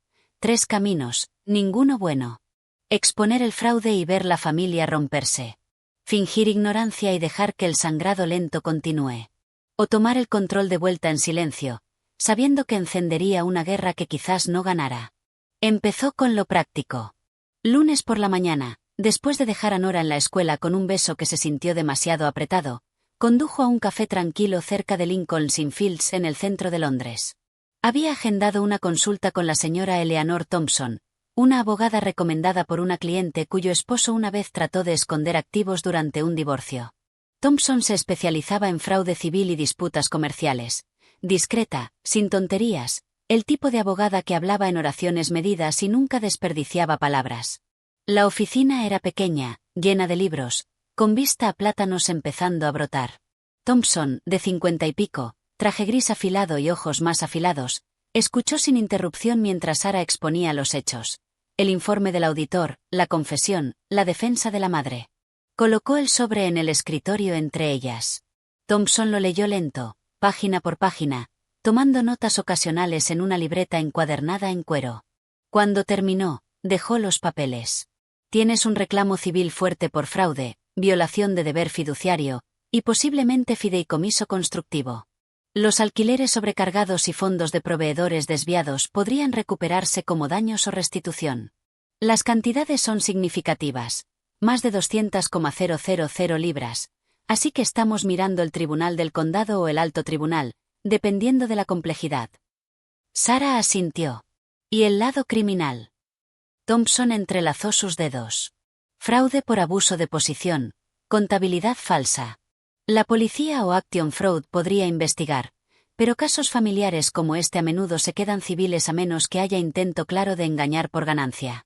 [SPEAKER 1] 3 caminos, ninguno bueno. Exponer el fraude y ver la familia romperse. Fingir ignorancia y dejar que el sangrado lento continúe. O tomar el control de vuelta en silencio, sabiendo que encendería una guerra que quizás no ganara. Empezó con lo práctico. Lunes por la mañana, después de dejar a Nora en la escuela con un beso que se sintió demasiado apretado, condujo a un café tranquilo cerca de Lincoln's Inn Fields en el centro de Londres. Había agendado una consulta con la señora Eleanor Thompson, una abogada recomendada por una cliente cuyo esposo una vez trató de esconder activos durante un divorcio. Thompson se especializaba en fraude civil y disputas comerciales. Discreta, sin tonterías, el tipo de abogada que hablaba en oraciones medidas y nunca desperdiciaba palabras. La oficina era pequeña, llena de libros, con vista a plátanos empezando a brotar. Thompson, de 50 y pico, traje gris afilado y ojos más afilados, escuchó sin interrupción mientras Sara exponía los hechos. El informe del auditor, la confesión, la defensa de la madre. Colocó el sobre en el escritorio entre ellas. Thompson lo leyó lento, página por página, tomando notas ocasionales en una libreta encuadernada en cuero. Cuando terminó, dejó los papeles. Tienes un reclamo civil fuerte por fraude, violación de deber fiduciario, y posiblemente fideicomiso constructivo. Los alquileres sobrecargados y fondos de proveedores desviados podrían recuperarse como daños o restitución. Las cantidades son significativas. Más de 200,000 libras, así que estamos mirando el Tribunal del Condado o el Alto Tribunal, dependiendo de la complejidad. Sara asintió. ¿Y el lado criminal? Thompson entrelazó sus dedos. Fraude por abuso de posición, contabilidad falsa. La policía o Action Fraud podría investigar, pero casos familiares como este a menudo se quedan civiles a menos que haya intento claro de engañar por ganancia.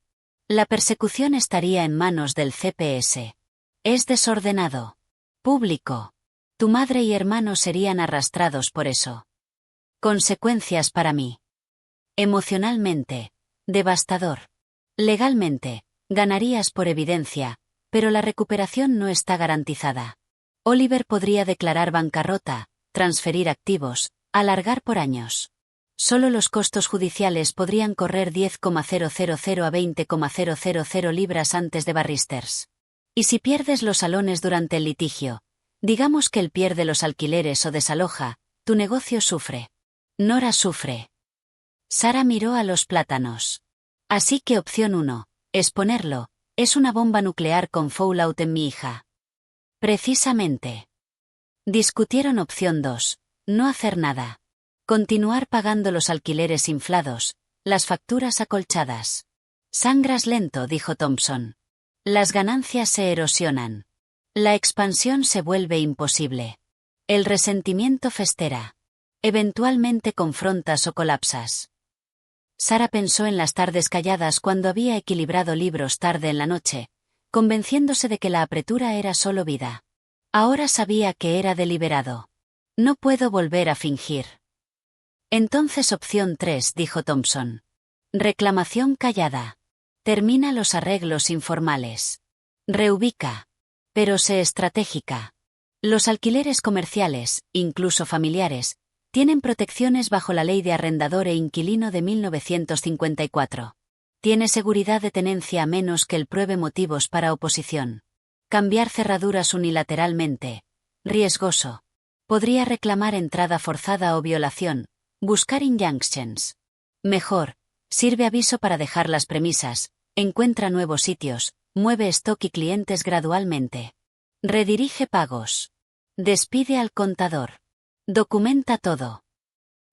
[SPEAKER 1] La persecución estaría en manos del CPS. Es desordenado. Público. Tu madre y hermano serían arrastrados por eso. Consecuencias para mí. Emocionalmente. Devastador. Legalmente. Ganarías por evidencia, pero la recuperación no está garantizada. Oliver podría declarar bancarrota, transferir activos, alargar por años. Solo los costos judiciales podrían correr 10,000 a 20,000 libras antes de barristers. Y si pierdes los salones durante el litigio, digamos que él pierde los alquileres o desaloja, tu negocio sufre. Nora sufre. Sara miró a los plátanos. Así que opción 1, exponerlo, es una bomba nuclear con fallout en mi hija. Precisamente. Discutieron opción 2, no hacer nada. Continuar pagando los alquileres inflados, las facturas acolchadas. Sangras lento, dijo Thompson. Las ganancias se erosionan. La expansión se vuelve imposible. El resentimiento festera. Eventualmente confrontas o colapsas. Sara pensó en las tardes calladas cuando había equilibrado libros tarde en la noche, convenciéndose de que la apretura era solo vida. Ahora sabía que era deliberado. No puedo volver a fingir. Entonces opción 3, dijo Thompson. Reclamación callada. Termina los arreglos informales. Reubica. Pero sé estratégica. Los alquileres comerciales, incluso familiares, tienen protecciones bajo la Ley de Arrendador e Inquilino de 1954. Tiene seguridad de tenencia a menos que él pruebe motivos para oposición. Cambiar cerraduras unilateralmente. Riesgoso. Podría reclamar entrada forzada o violación. Buscar injunctions. Mejor. Sirve aviso para dejar las premisas. Encuentra nuevos sitios. Mueve stock y clientes gradualmente. Redirige pagos. Despide al contador. Documenta todo.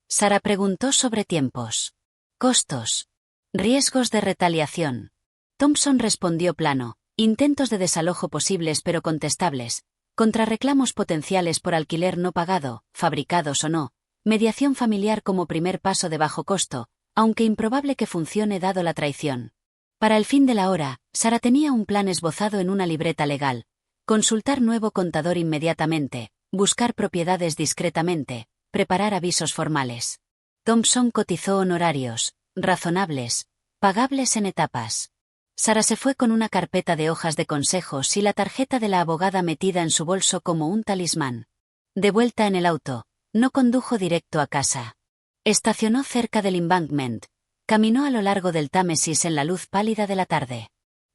[SPEAKER 1] Sara preguntó sobre tiempos. Costos. Riesgos de retaliación. Thompson respondió plano. Intentos de desalojo posibles pero contestables. Contrarreclamos potenciales por alquiler no pagado, fabricados o no. Mediación familiar como primer paso de bajo costo, aunque improbable que funcione dado la traición. Para el fin de la hora, Sara tenía un plan esbozado en una libreta legal. Consultar nuevo contador inmediatamente. Buscar propiedades discretamente, preparar avisos formales. Thompson cotizó honorarios, razonables, pagables en etapas. Sara se fue con una carpeta de hojas de consejos y la tarjeta de la abogada metida en su bolso como un talismán. De vuelta en el auto, no condujo directo a casa. Estacionó cerca del embankment, caminó a lo largo del Támesis en la luz pálida de la tarde.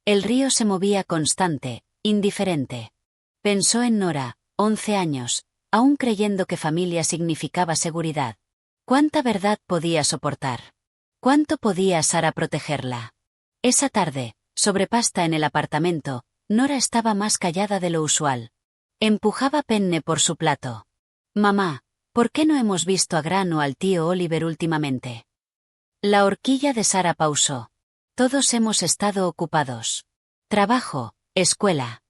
[SPEAKER 1] El río se movía constante, indiferente. Pensó en Nora. 11 años, aún creyendo que familia significaba seguridad. ¿Cuánta verdad podía soportar? ¿Cuánto podía Sara protegerla? Esa tarde, sobre pasta en el apartamento, Nora estaba más callada de lo usual. Empujaba penne por su plato. Mamá, ¿por qué no hemos visto a Gran o al tío Oliver últimamente? La horquilla de Sara pausó. Todos hemos estado ocupados. Trabajo, escuela.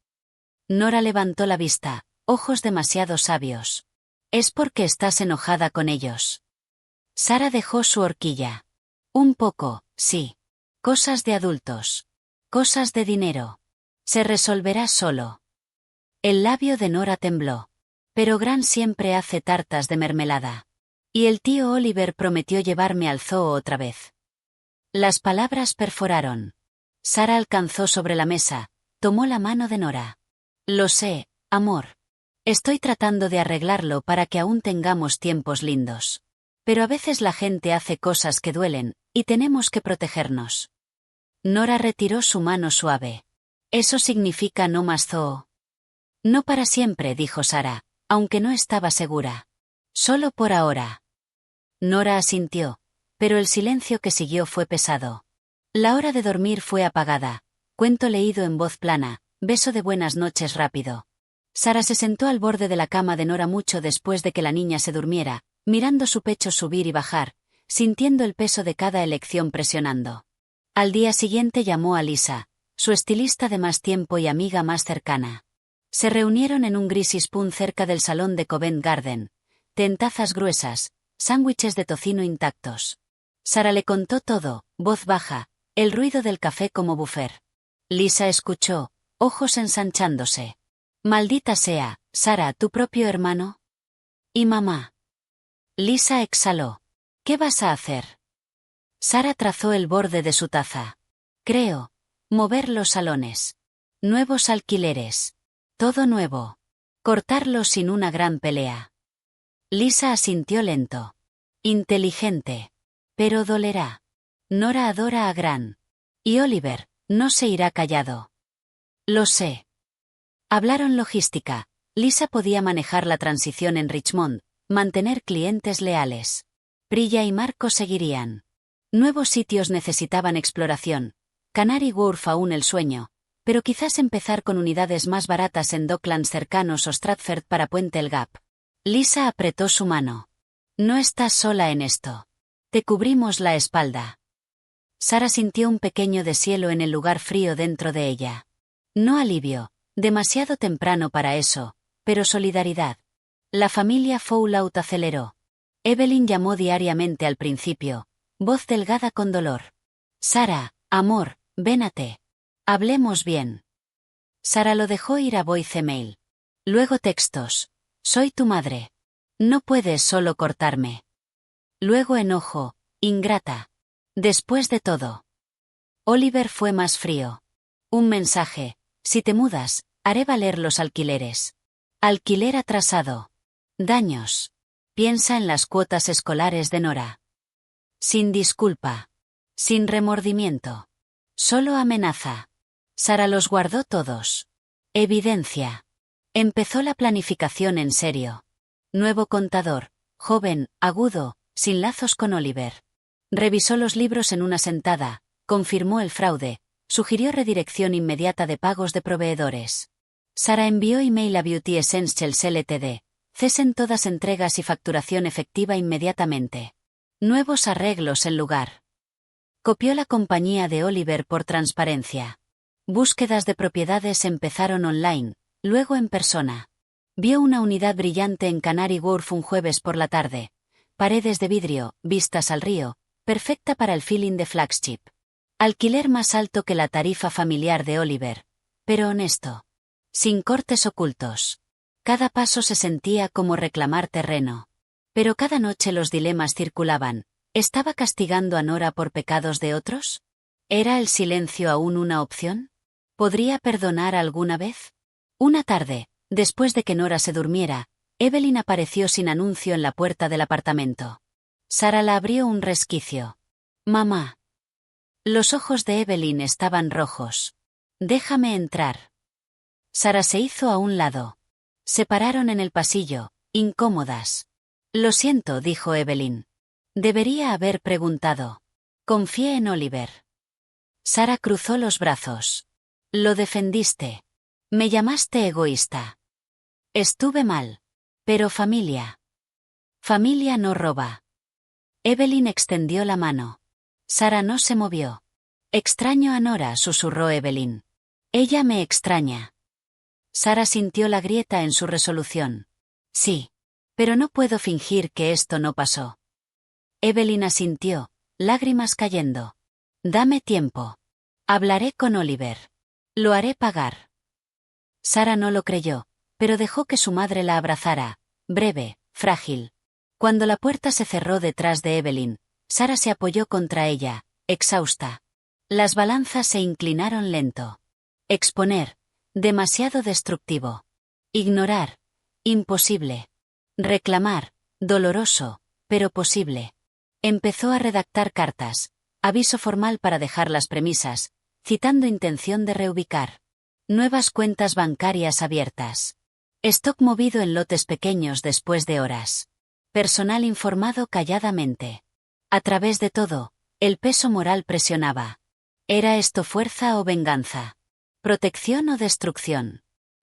[SPEAKER 1] Nora levantó la vista. Ojos demasiado sabios. Es porque estás enojada con ellos. Sara dejó su horquilla. Un poco, sí. Cosas de adultos. Cosas de dinero. Se resolverá solo. El labio de Nora tembló. Pero Gran siempre hace tartas de mermelada. Y el tío Oliver prometió llevarme al zoo otra vez. Las palabras perforaron. Sara alcanzó sobre la mesa, tomó la mano de Nora. Lo sé, amor. Estoy tratando de arreglarlo para que aún tengamos tiempos lindos. Pero a veces la gente hace cosas que duelen, y tenemos que protegernos. Nora retiró su mano suave. ¿Eso significa no más zoo? No para siempre, dijo Sara, aunque no estaba segura. Solo por ahora. Nora asintió, pero el silencio que siguió fue pesado. La hora de dormir fue apagada. Cuento leído en voz plana, beso de buenas noches rápido. Sara se sentó al borde de la cama de Nora mucho después de que la niña se durmiera, mirando su pecho subir y bajar, sintiendo el peso de cada elección presionando. Al día siguiente llamó a Lisa, su estilista de más tiempo y amiga más cercana. Se reunieron en un gris spoon cerca del salón de Covent Garden, té en tazas gruesas, sándwiches de tocino intactos. Sara le contó todo, voz baja, el ruido del café como bufer. Lisa escuchó, ojos ensanchándose. Maldita sea, Sara, ¿tu propio hermano? ¿Y mamá? Lisa exhaló. ¿Qué vas a hacer? Sara trazó el borde de su taza. Creo. Mover los salones. Nuevos alquileres. Todo nuevo. Cortarlo sin una gran pelea. Lisa asintió lento. Inteligente. Pero dolerá. Nora adora a Gran. Y Oliver, no se irá callado. Lo sé. Hablaron logística. Lisa podía manejar la transición en Richmond, mantener clientes leales. Priya y Marco seguirían. Nuevos sitios necesitaban exploración. Canary Wharf aún el sueño, pero quizás empezar con unidades más baratas en Docklands cercanos o Stratford para Puente el Gap. Lisa apretó su mano. No estás sola en esto. Te cubrimos la espalda. Sara sintió un pequeño deshielo en el lugar frío dentro de ella. No alivio, demasiado temprano para eso, pero solidaridad. La familia Fallout aceleró. Evelyn llamó diariamente al principio, voz delgada con dolor. Sara, amor, vénate. Hablemos bien. Sara lo dejó ir a voicemail. Luego textos. Soy tu madre. No puedes solo cortarme. Luego enojo, ingrata. Después de todo. Oliver fue más frío. Un mensaje. Si te mudas, haré valer los alquileres. Alquiler atrasado. Daños. Piensa en las cuotas escolares de Nora. Sin disculpa. Sin remordimiento. Solo amenaza. Sara los guardó todos. Evidencia. Empezó la planificación en serio. Nuevo contador, joven, agudo, sin lazos con Oliver. Revisó los libros en una sentada, confirmó el fraude, sugirió redirección inmediata de pagos de proveedores. Sara envió email a Beauty Essentials Ltd. Cesen todas entregas y facturación efectiva inmediatamente. Nuevos arreglos en lugar. Copió la compañía de Oliver por transparencia. Búsquedas de propiedades empezaron online, luego en persona. Vio una unidad brillante en Canary Wharf un jueves por la tarde. Paredes de vidrio, vistas al río, perfecta para el feeling de flagship. Alquiler más alto que la tarifa familiar de Oliver, pero honesto. Sin cortes ocultos. Cada paso se sentía como reclamar terreno. Pero cada noche los dilemas circulaban. ¿Estaba castigando a Nora por pecados de otros? ¿Era el silencio aún una opción? ¿Podría perdonar alguna vez? Una tarde, después de que Nora se durmiera, Evelyn apareció sin anuncio en la puerta del apartamento. Sara la abrió un resquicio. Mamá. Los ojos de Evelyn estaban rojos. Déjame entrar. Sara se hizo a un lado. Se pararon en el pasillo, incómodas. Lo siento, dijo Evelyn. Debería haber preguntado. Confié en Oliver. Sara cruzó los brazos. Lo defendiste. Me llamaste egoísta. Estuve mal. Pero familia. Familia no roba. Evelyn extendió la mano. Sara no se movió. Extraño a Nora, susurró Evelyn. Ella me extraña. Sara sintió la grieta en su resolución. Sí. Pero no puedo fingir que esto no pasó. Evelyn asintió, lágrimas cayendo. Dame tiempo. Hablaré con Oliver. Lo haré pagar. Sara no lo creyó, pero dejó que su madre la abrazara, breve, frágil. Cuando la puerta se cerró detrás de Evelyn, Sara se apoyó contra ella, exhausta. Las balanzas se inclinaron lento. Exponer. Demasiado destructivo. Ignorar. Imposible. Reclamar. Doloroso, pero posible. Empezó a redactar cartas. Aviso formal para dejar las premisas, citando intención de reubicar. Nuevas cuentas bancarias abiertas. Stock movido en lotes pequeños después de horas. Personal informado calladamente. A través de todo, el peso moral presionaba. ¿Era esto fuerza o venganza? ¿Protección o destrucción?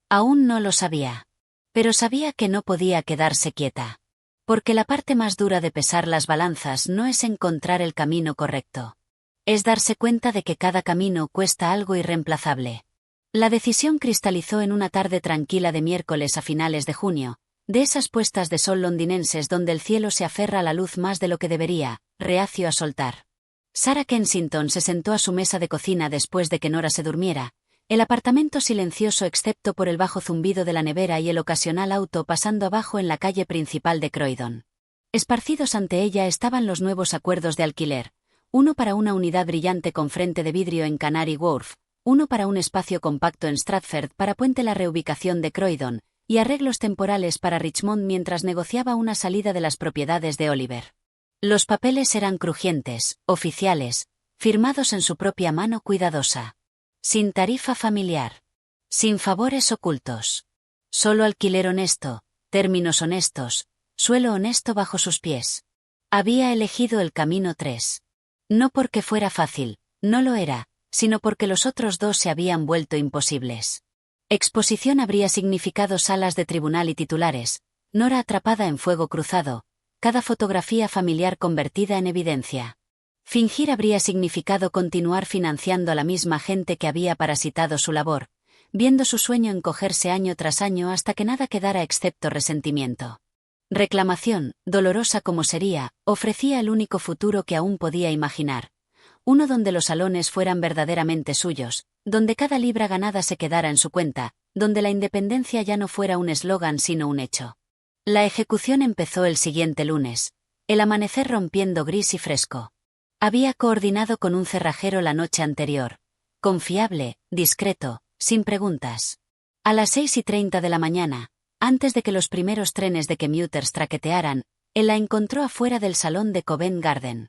[SPEAKER 1] Aún no lo sabía. Pero sabía que no podía quedarse quieta. Porque la parte más dura de pesar las balanzas no es encontrar el camino correcto. Es darse cuenta de que cada camino cuesta algo irreemplazable. La decisión cristalizó en una tarde tranquila de miércoles a finales de junio, de esas puestas de sol londinenses donde el cielo se aferra a la luz más de lo que debería, reacio a soltar. Sara Kensington se sentó a su mesa de cocina después de que Nora se durmiera, El apartamento silencioso excepto por el bajo zumbido de la nevera y el ocasional auto pasando abajo en la calle principal de Croydon. Esparcidos ante ella estaban los nuevos acuerdos de alquiler, uno para una unidad brillante con frente de vidrio en Canary Wharf, uno para un espacio compacto en Stratford para Puente, la reubicación de Croydon, y arreglos temporales para Richmond mientras negociaba una salida de las propiedades de Oliver. Los papeles eran crujientes, oficiales, firmados en su propia mano cuidadosa. Sin tarifa familiar. Sin favores ocultos. Solo alquiler honesto, términos honestos, suelo honesto bajo sus pies. Había elegido el camino 3. No porque fuera fácil, no lo era, sino porque los otros dos se habían vuelto imposibles. Exposición habría significado salas de tribunal y titulares, Nora atrapada en fuego cruzado, cada fotografía familiar convertida en evidencia. Fingir habría significado continuar financiando a la misma gente que había parasitado su labor, viendo su sueño encogerse año tras año hasta que nada quedara excepto resentimiento. Reclamación, dolorosa como sería, ofrecía el único futuro que aún podía imaginar. Uno donde los salones fueran verdaderamente suyos, donde cada libra ganada se quedara en su cuenta, donde la independencia ya no fuera un eslogan sino un hecho. La ejecución empezó el siguiente lunes, el amanecer rompiendo gris y fresco. Había coordinado con un cerrajero la noche anterior. Confiable, discreto, sin preguntas. A las 6:30 de la mañana, antes de que los primeros trenes de commuters traquetearan, él la encontró afuera del salón de Covent Garden.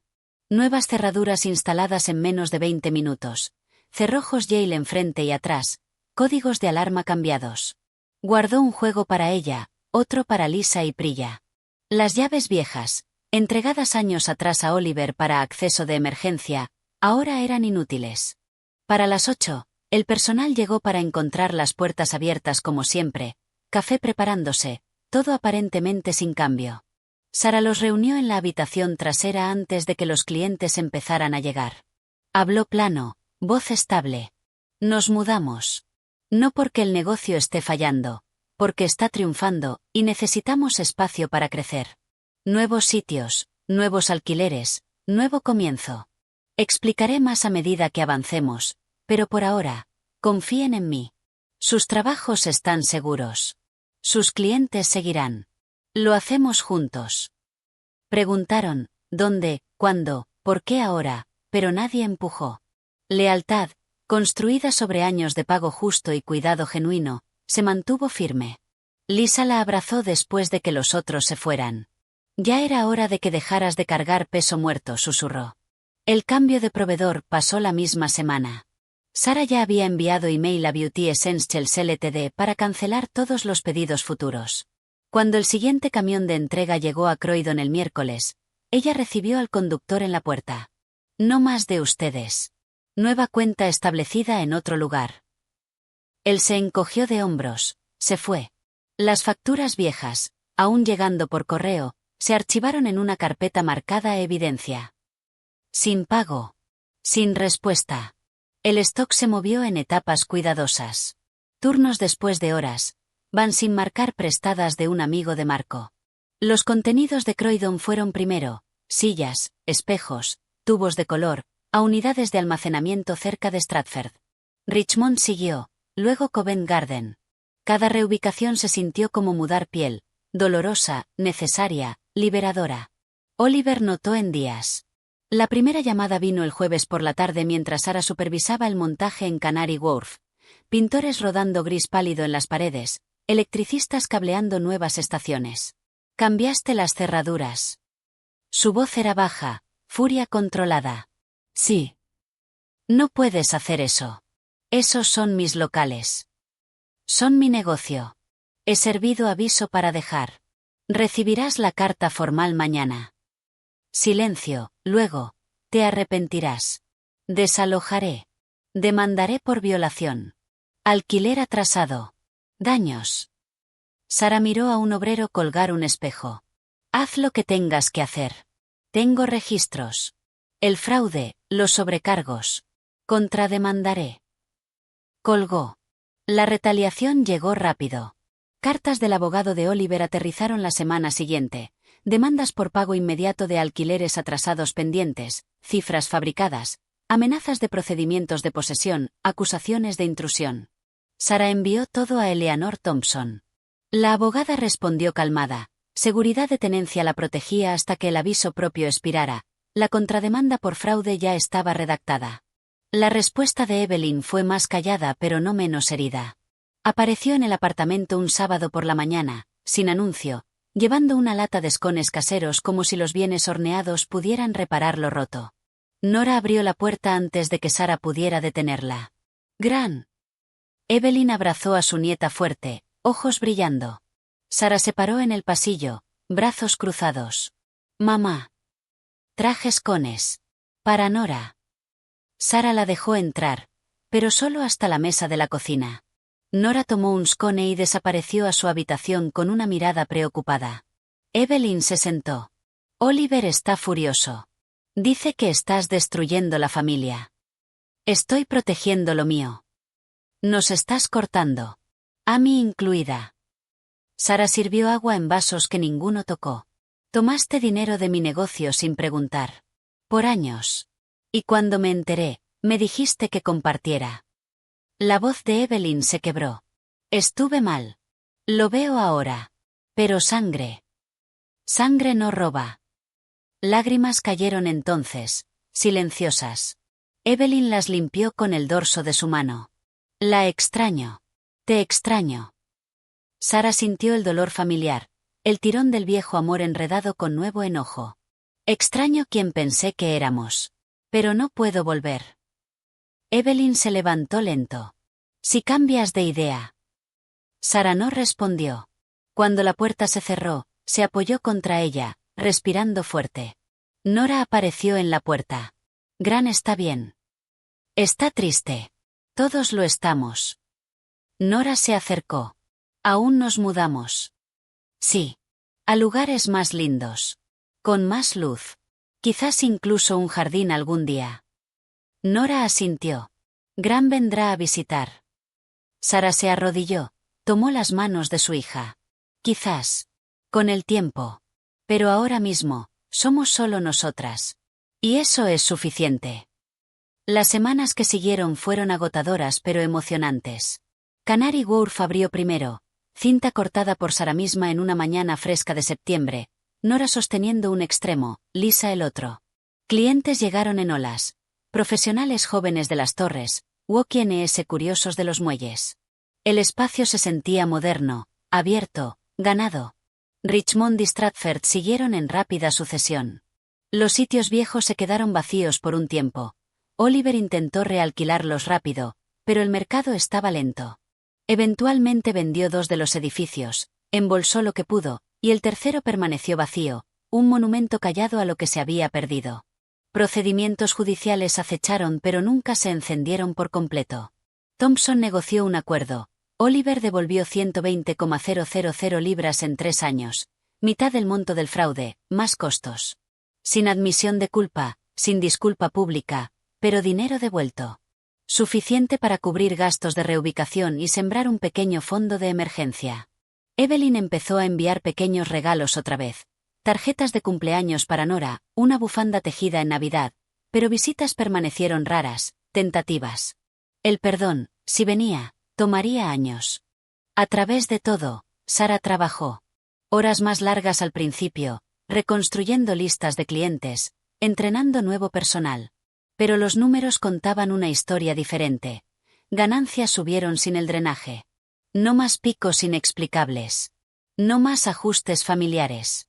[SPEAKER 1] Nuevas cerraduras instaladas en menos de 20 minutos. Cerrojos Yale enfrente y atrás. Códigos de alarma cambiados. Guardó un juego para ella, otro para Lisa y Priya. Las llaves viejas, entregadas años atrás a Oliver para acceso de emergencia, ahora eran inútiles. Para las 8, el personal llegó para encontrar las puertas abiertas como siempre, café preparándose, todo aparentemente sin cambio. Sara los reunió en la habitación trasera antes de que los clientes empezaran a llegar. Habló plano, voz estable. Nos mudamos. No porque el negocio esté fallando, porque está triunfando, y necesitamos espacio para crecer. Nuevos sitios, nuevos alquileres, nuevo comienzo. Explicaré más a medida que avancemos, pero por ahora, confíen en mí. Sus trabajos están seguros. Sus clientes seguirán. Lo hacemos juntos. Preguntaron, ¿dónde, cuándo, por qué ahora? Pero nadie empujó. Lealtad, construida sobre años de pago justo y cuidado genuino, se mantuvo firme. Lisa la abrazó después de que los otros se fueran. Ya era hora de que dejaras de cargar peso muerto, susurró. El cambio de proveedor pasó la misma semana. Sara ya había enviado email a Beauty Essentials Ltd para cancelar todos los pedidos futuros. Cuando el siguiente camión de entrega llegó a Croydon el miércoles, ella recibió al conductor en la puerta. No más de ustedes. Nueva cuenta establecida en otro lugar. Él se encogió de hombros, se fue. Las facturas viejas, aún llegando por correo, se archivaron en una carpeta marcada evidencia. Sin pago. Sin respuesta. El stock se movió en etapas cuidadosas. Turnos después de horas, van sin marcar prestadas de un amigo de Marco. Los contenidos de Croydon fueron primero, sillas, espejos, tubos de color, a unidades de almacenamiento cerca de Stratford. Richmond siguió, luego Covent Garden. Cada reubicación se sintió como mudar piel, dolorosa, necesaria, liberadora. Oliver notó en días. La primera llamada vino el jueves por la tarde mientras Sara supervisaba el montaje en Canary Wharf. Pintores rodando gris pálido en las paredes, electricistas cableando nuevas estaciones. Cambiaste las cerraduras. Su voz era baja, furia controlada. Sí. No puedes hacer eso. Esos son mis locales. Son mi negocio. He servido aviso para dejar. Recibirás la carta formal mañana. Silencio, luego, te arrepentirás. Desalojaré. Demandaré por violación. Alquiler atrasado. Daños. Sara miró a un obrero colgar un espejo. Haz lo que tengas que hacer. Tengo registros. El fraude, los sobrecargos. Contrademandaré. Colgó. La retaliación llegó rápido. Cartas del abogado de Oliver aterrizaron la semana siguiente. Demandas por pago inmediato de alquileres atrasados pendientes, cifras fabricadas, amenazas de procedimientos de posesión, acusaciones de intrusión. Sara envió todo a Eleanor Thompson. La abogada respondió calmada. Seguridad de tenencia la protegía hasta que el aviso propio expirara. La contrademanda por fraude ya estaba redactada. La respuesta de Evelyn fue más callada pero no menos herida. Apareció en el apartamento un sábado por la mañana, sin anuncio, llevando una lata de escones caseros como si los bienes horneados pudieran reparar lo roto. Nora abrió la puerta antes de que Sara pudiera detenerla. ¡Gran! Evelyn abrazó a su nieta fuerte, ojos brillando. Sara se paró en el pasillo, brazos cruzados. «Mamá. Traje escones. Para Nora». Sara la dejó entrar, pero solo hasta la mesa de la cocina. Nora tomó un scone y desapareció a su habitación con una mirada preocupada. Evelyn se sentó. «Oliver está furioso. Dice que estás destruyendo la familia». «Estoy protegiendo lo mío». «Nos estás cortando. A mí incluida». Sara sirvió agua en vasos que ninguno tocó. «Tomaste dinero de mi negocio sin preguntar. Por años. Y cuando me enteré, me dijiste que compartiera». La voz de Evelyn se quebró. «Estuve mal. Lo veo ahora. Pero sangre. Sangre no roba». Lágrimas cayeron entonces, silenciosas. Evelyn las limpió con el dorso de su mano. «La extraño. Te extraño». Sara sintió el dolor familiar, el tirón del viejo amor enredado con nuevo enojo. «Extraño quien pensé que éramos. Pero no puedo volver». Evelyn se levantó lento. «Si cambias de idea». Sara no respondió. Cuando la puerta se cerró, se apoyó contra ella, respirando fuerte. Nora apareció en la puerta. «Gran está bien». «Está triste. Todos lo estamos». Nora se acercó. «Aún nos mudamos». «Sí. A lugares más lindos. Con más luz. Quizás incluso un jardín algún día». Nora asintió. «Gran vendrá a visitar». Sara se arrodilló, tomó las manos de su hija. «Quizás. Con el tiempo. Pero ahora mismo, somos solo nosotras. Y eso es suficiente». Las semanas que siguieron fueron agotadoras pero emocionantes. Canary Wharf abrió primero, cinta cortada por Sara misma en una mañana fresca de septiembre, Nora sosteniendo un extremo, Lisa el otro. Clientes llegaron en olas. Profesionales jóvenes de las torres, u quienes curiosos de los muelles. El espacio se sentía moderno, abierto, ganado. Richmond y Stratford siguieron en rápida sucesión. Los sitios viejos se quedaron vacíos por un tiempo. Oliver intentó realquilarlos rápido, pero el mercado estaba lento. Eventualmente vendió 2 de los edificios, embolsó lo que pudo, y el tercero permaneció vacío, un monumento callado a lo que se había perdido. Procedimientos judiciales acecharon pero nunca se encendieron por completo. Thompson negoció un acuerdo. Oliver devolvió 120,000 libras en 3 años, mitad del monto del fraude, más costos. Sin admisión de culpa, sin disculpa pública, pero dinero devuelto. Suficiente para cubrir gastos de reubicación y sembrar un pequeño fondo de emergencia. Evelyn empezó a enviar pequeños regalos otra vez. Tarjetas de cumpleaños para Nora, una bufanda tejida en Navidad, pero visitas permanecieron raras, tentativas. El perdón, si venía, tomaría años. A través de todo, Sara trabajó. Horas más largas al principio, reconstruyendo listas de clientes, entrenando nuevo personal. Pero los números contaban una historia diferente. Ganancias subieron sin el drenaje. No más picos inexplicables. No más ajustes familiares.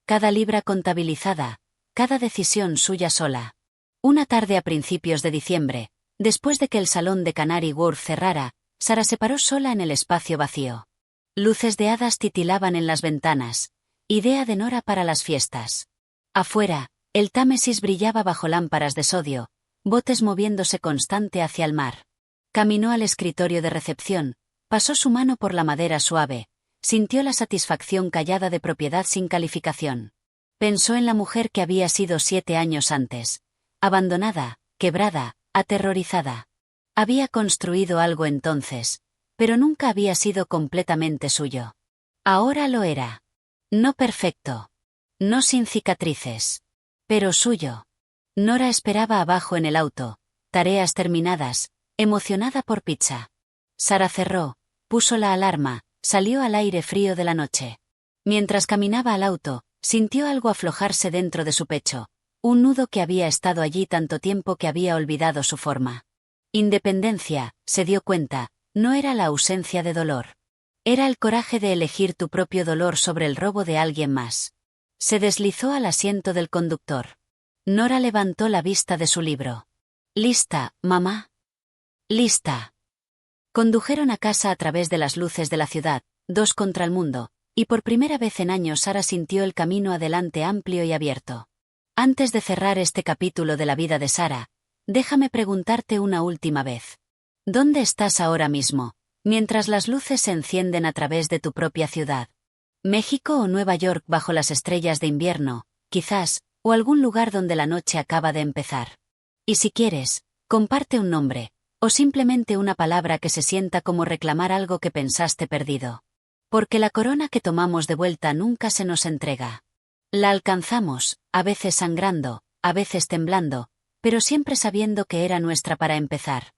[SPEAKER 1] Cada libra contabilizada, cada decisión suya sola. Una tarde a principios de diciembre, después de que el salón de Canary Wharf cerrara, Sara se paró sola en el espacio vacío. Luces de hadas titilaban en las ventanas. Idea de Nora para las fiestas. Afuera, el Támesis brillaba bajo lámparas de sodio, botes moviéndose constante hacia el mar. Caminó al escritorio de recepción, pasó su mano por la madera suave, sintió la satisfacción callada de propiedad sin calificación. Pensó en la mujer que había sido 7 años antes. Abandonada, quebrada, aterrorizada. Había construido algo entonces, pero nunca había sido completamente suyo. Ahora lo era. No perfecto. No sin cicatrices. Pero suyo. Nora esperaba abajo en el auto, tareas terminadas, emocionada por pizza. Sara cerró, puso la alarma, salió al aire frío de la noche. Mientras caminaba al auto, sintió algo aflojarse dentro de su pecho, un nudo que había estado allí tanto tiempo que había olvidado su forma. Independencia, se dio cuenta, no era la ausencia de dolor. Era el coraje de elegir tu propio dolor sobre el robo de alguien más. Se deslizó al asiento del conductor. Nora levantó la vista de su libro. «¿Lista, mamá?» «Lista». Condujeron a casa a través de las luces de la ciudad, dos contra el mundo, y por primera vez en años Sara sintió el camino adelante amplio y abierto. Antes de cerrar este capítulo de la vida de Sara, déjame preguntarte una última vez. ¿Dónde estás ahora mismo, mientras las luces se encienden a través de tu propia ciudad? ¿México o Nueva York bajo las estrellas de invierno, quizás, o algún lugar donde la noche acaba de empezar? Y si quieres, comparte un nombre, o simplemente una palabra que se sienta como reclamar algo que pensaste perdido. Porque la corona que tomamos de vuelta nunca se nos entrega. La alcanzamos, a veces sangrando, a veces temblando, pero siempre sabiendo que era nuestra para empezar.